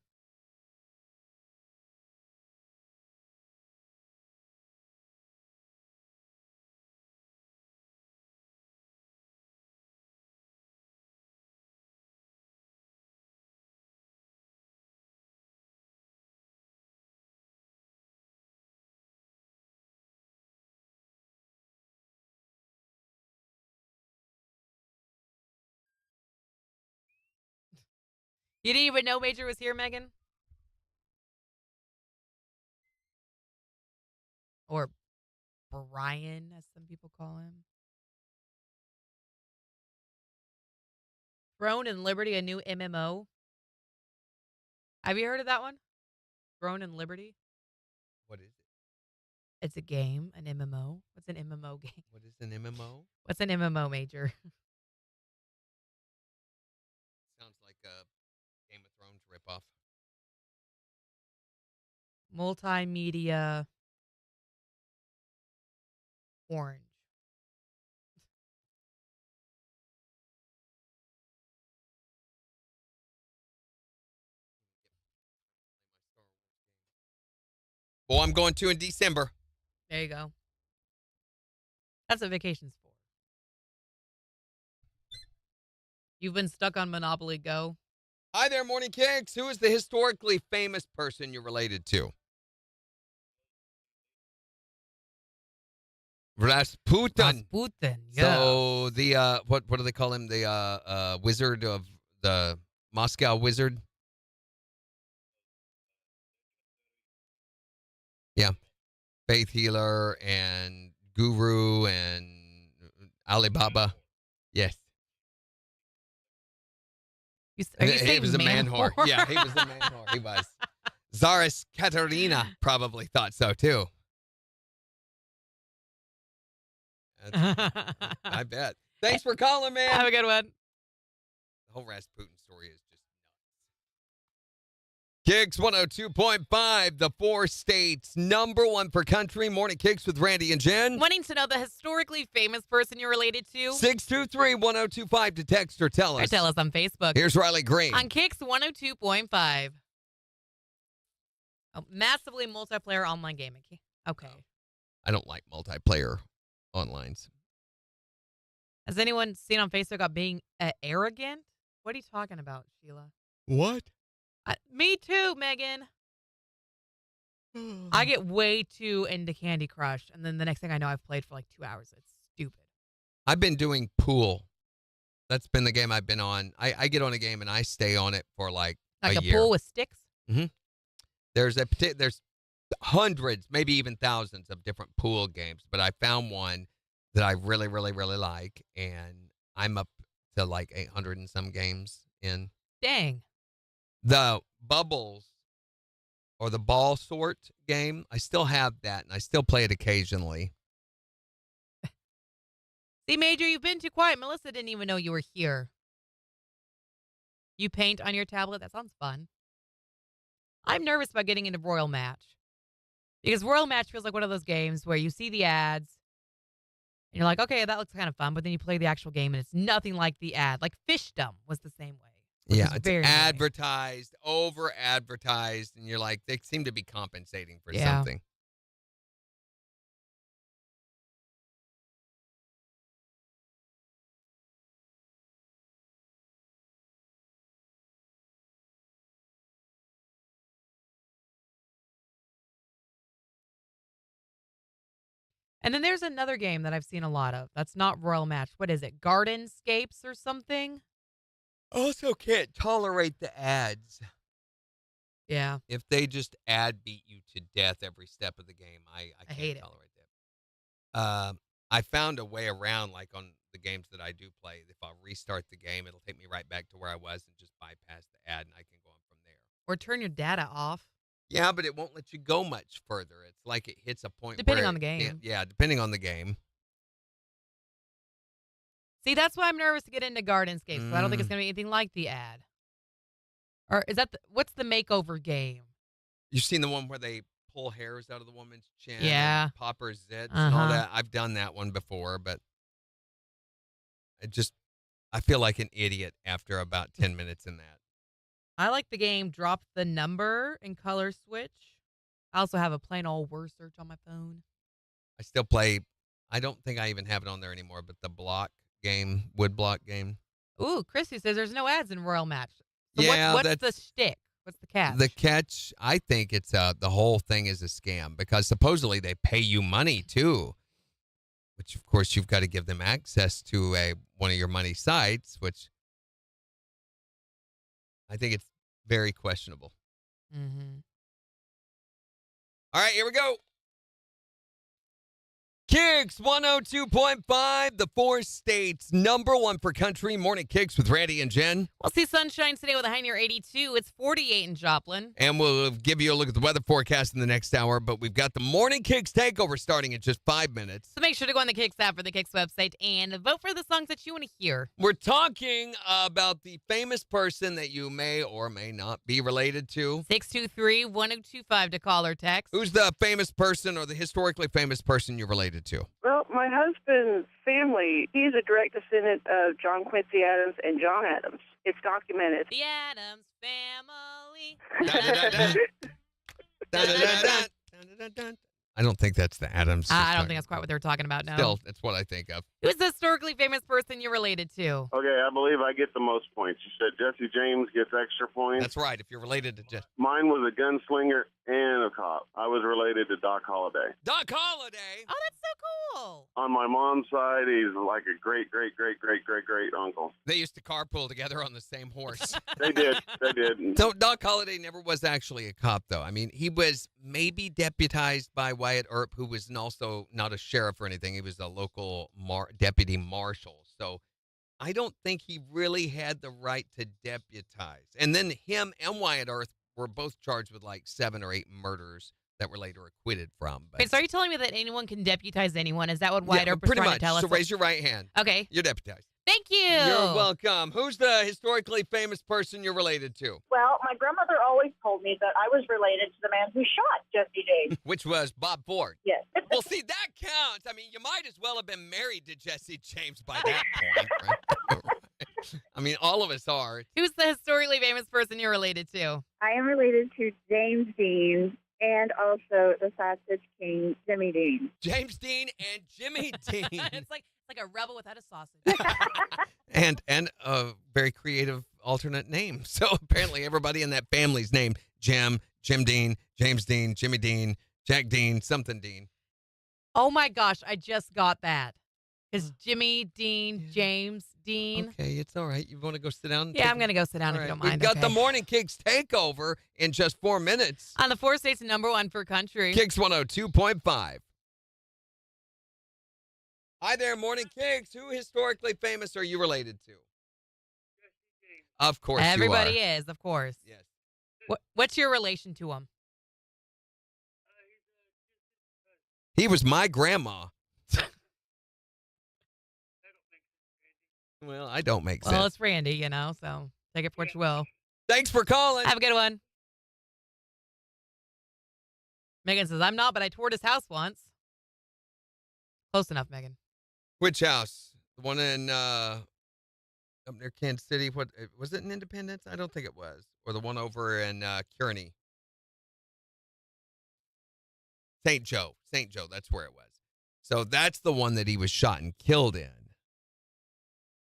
You didn't even know Major was here, Megan? Or Brian, as some people call him. Throne and Liberty, a new MMO. Have you heard of that one? Throne and Liberty? What is it? It's a game, an MMO. What's an MMO game? What is an MMO? What's an MMO, Major? Sounds like a Game of Thrones ripoff. Multimedia orange. Well, I'm going to in December. There you go. That's what vacation's for. You've been stuck on Monopoly Go. Hi there, Morning Kicks. Who is the historically famous person you're related to? Rasputin. Rasputin, yeah. So the what do they call him? The wizard of the Moscow wizard. Yeah, faith healer and guru and Alibaba. Yes. Are you He saying was a man whore. whore? Yeah, he was a man whore. He was. Tsarist Katerina probably thought so too. I bet. Thanks for calling, man. Have a good one. The whole Rasputin story is just nuts. KIX 102.5, the 4 states, #1 for country. Morning Kicks with Randy and Jen. Wanting to know the historically famous person you're related to? 623-1025 to text or tell us. Or tell us on Facebook. Here's Riley Green. On KIX 102.5. Oh, massively multiplayer online gaming. Okay. I don't like multiplayer onlines. Has anyone seen on Facebook about being arrogant? What are you talking about, Sheila? What? Me too, Megan. I get way too into Candy Crush, and then the next thing I know, I've played for like 2 hours. It's stupid. I've been doing pool. That's been the game I've been on. I get on a game and I stay on it for like Like a year. pool with sticks? Mm-hmm. There's hundreds, maybe even thousands of different pool games, but I found one that I really, really, really like, and I'm up to like 800 and some games in. Dang. The bubbles or the ball sort game, I still have that, and I still play it occasionally. See, Major, you've been too quiet. Melissa didn't even know you were here. You paint on your tablet? That sounds fun. I'm nervous about getting into Royal Match. Because Royal Match feels like one of those games where you see the ads, and you're like, okay, that looks kind of fun, but then you play the actual game, and it's nothing like the ad. Like Fishdom was the same way. Yeah, it's very advertised, over-advertised, and you're like, they seem to be compensating for something. And then there's another game that I've seen a lot of. That's not Royal Match. What is it? Gardenscapes or something? Also can't tolerate the ads. Yeah. If they just ad beat you to death every step of the game, I can't hate it. tolerate that. I found a way around, like on the games that I do play. If I restart the game, it'll take me right back to where I was and just bypass the ad, and I can go on from there. Or turn your data off. Yeah, but it won't let you go much further. It's like it hits a point Depending where on the game. Yeah, depending on the game. See, that's why I'm nervous to get into Gardenscapes. 'Cause I don't think it's going to be anything like the ad. Or is that what's the makeover game? You've seen the one where they pull hairs out of the woman's chin, Yeah. and pop her zits and all Uh-huh. that. I've done that one before, but I feel like an idiot after about 10 minutes in that. I like the game Drop the Number and Color Switch. I also have a plain old word search on my phone. I still play. I don't think I even have it on there anymore, but the block game, wood block game. Ooh, Chrissy says there's no ads in Royal Match. So Yeah, what's the that's- shtick? What's the catch? The catch, I think it's the whole thing is a scam because supposedly they pay you money too, which of course you've got to give them access to one of your money sites, which I think it's very questionable. Mm-hmm. All right, here we go. KIX 102.5, the 4 states, #1 for country. Morning KIX with Randy and Jen. We'll see sunshine today with a high near 82. It's 48 in Joplin. And we'll give you a look at the weather forecast in the next hour. But we've got the Morning KIX takeover starting in just 5 minutes. So make sure to go on the KIX app or the KIX website and vote for the songs that you want to hear. We're talking about the famous person that you may or may not be related to. 623-1025 to call or text. Who's the famous person or the historically famous person you're related to? Well, my husband's family, he's a direct descendant of John Quincy Adams and John Adams. It's documented. The Adams family. Dun-dun-dun-dun. I don't think that's the Adams. I don't think that's quite what they were talking about, no. Still, that's what I think of. Who's the historically famous person you're related to? Okay, I believe I get the most points. You said Jesse James gets extra points. That's right, if you're related to Jesse. Mine was a gunslinger and a cop. I was related to Doc Holliday. Doc Holliday? Oh, that's so cool. On my mom's side, he's like a great uncle. They used to carpool together on the same horse. They did. So Doc Holliday never was actually a cop, though. I mean, he was maybe deputized by Wyatt Earp, who was also not a sheriff or anything. He was a local deputy marshal. So I don't think he really had the right to deputize. And then him and Wyatt Earp were both charged with like 7 or 8 murders that were later acquitted from. But Wait, so are you telling me that anyone can deputize anyone? Is that what Wyatt Earp was pretty trying much. to tell us? So raise your right hand. Okay. You're deputized. Thank you. You're welcome. Who's the historically famous person you're related to? Well, my grandmother always told me that I was related to the man who shot Jesse James. Which was Bob Ford. Yes. Well, see, that counts. I mean, you might as well have been married to Jesse James by that point, right? I mean, all of us are. Who's the historically famous person you're related to? I am related to James Dean and also the Sausage King, Jimmy Dean. James Dean and Jimmy Dean. It's like a rebel without a sausage. and a very creative alternate name. So apparently everybody in that family's named Jim Dean, James Dean, Jimmy Dean, Jack Dean, something Dean. Oh my gosh, I just got that. It's Jimmy Dean, James Dean. Okay, it's all right. You want to go sit down? Yeah, I'm going to go sit down if you don't mind. We've got the Morning KIX takeover in just 4 minutes. On the 4 states, #1 for country. KIX 102.5. Hi there, Morning KIX. Who historically famous are you related to? Of course Everybody you are. is, of course. Yes. What's your relation to him? He was my grandma. Well, I don't make sense. Well, it's Randy, so take it for what you will. Thanks for calling. Have a good one. Megan says, I'm not, but I toured his house once. Close enough, Megan. Which house? The one in up near Kansas City? What was it in Independence? I don't think it was. Or the one over in Kearney. St. Joe, that's where it was. So that's the one that he was shot and killed in.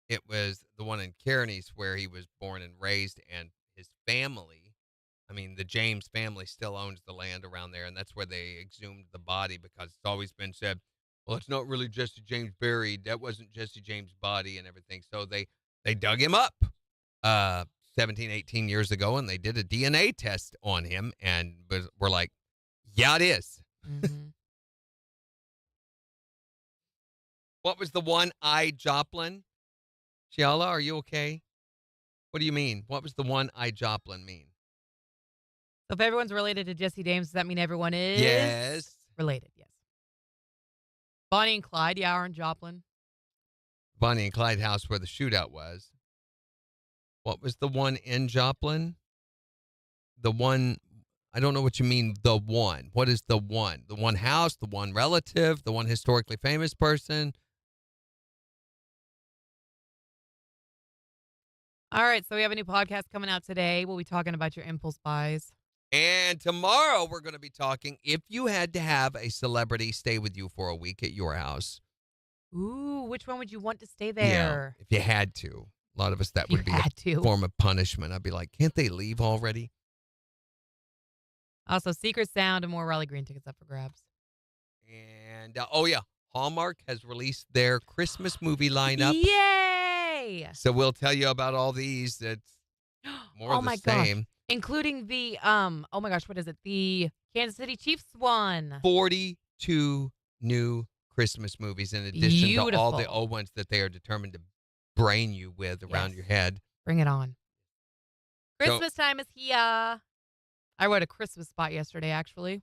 It was the one in Kearney's where he was born and raised, and his family, I mean, the James family still owns the land around there, and that's where they exhumed the body because it's always been said, well, it's not really Jesse James buried. That wasn't Jesse James' body and everything. So they dug him up 17, 18 years ago, and they did a DNA test on him, and were like, yeah, it is. Mm-hmm. What was the one-eyed Joplin? Shiala, are you okay? What do you mean? What was the one-eyed Joplin mean? So if everyone's related to Jesse James, does that mean everyone is? Yes. Related, yes. Bonnie and Clyde, yeah, are in Joplin. Bonnie and Clyde house where the shootout was. What was the one in Joplin? The one, I don't know what you mean, the one. What is the one? The one house, the one relative, the one historically famous person? All right, so we have a new podcast coming out today. We'll be talking about your impulse buys. And tomorrow we're going to be talking if you had to have a celebrity stay with you for a week at your house. Ooh, which one would you want to stay there? Yeah, if you had to. A lot of us, that would be a form of punishment. I'd be like, can't they leave already? Also, Secret Sound and more Raleigh Green tickets up for grabs. And, Hallmark has released their Christmas movie lineup. Yay! So we'll tell you about all these. It's more of the same. Gosh. Including the, oh my gosh, what is it? The Kansas City Chiefs one. 42 new Christmas movies in addition to all the Beautiful. old ones that they are determined to brain you with around your head. Bring it on. So- Christmas time is here. I wrote a Christmas spot yesterday, actually.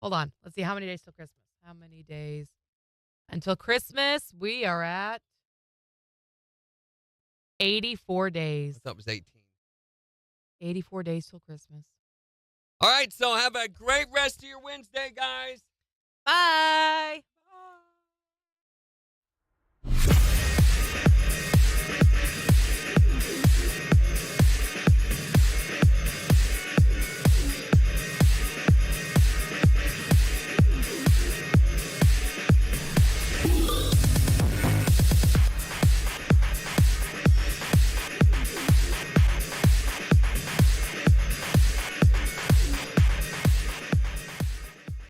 Hold on. Let's see. How many days till Christmas? How many days until Christmas? We are at 84 days. I thought it was 18. 84 days till Christmas. All right, so have a great rest of your Wednesday, guys. Bye.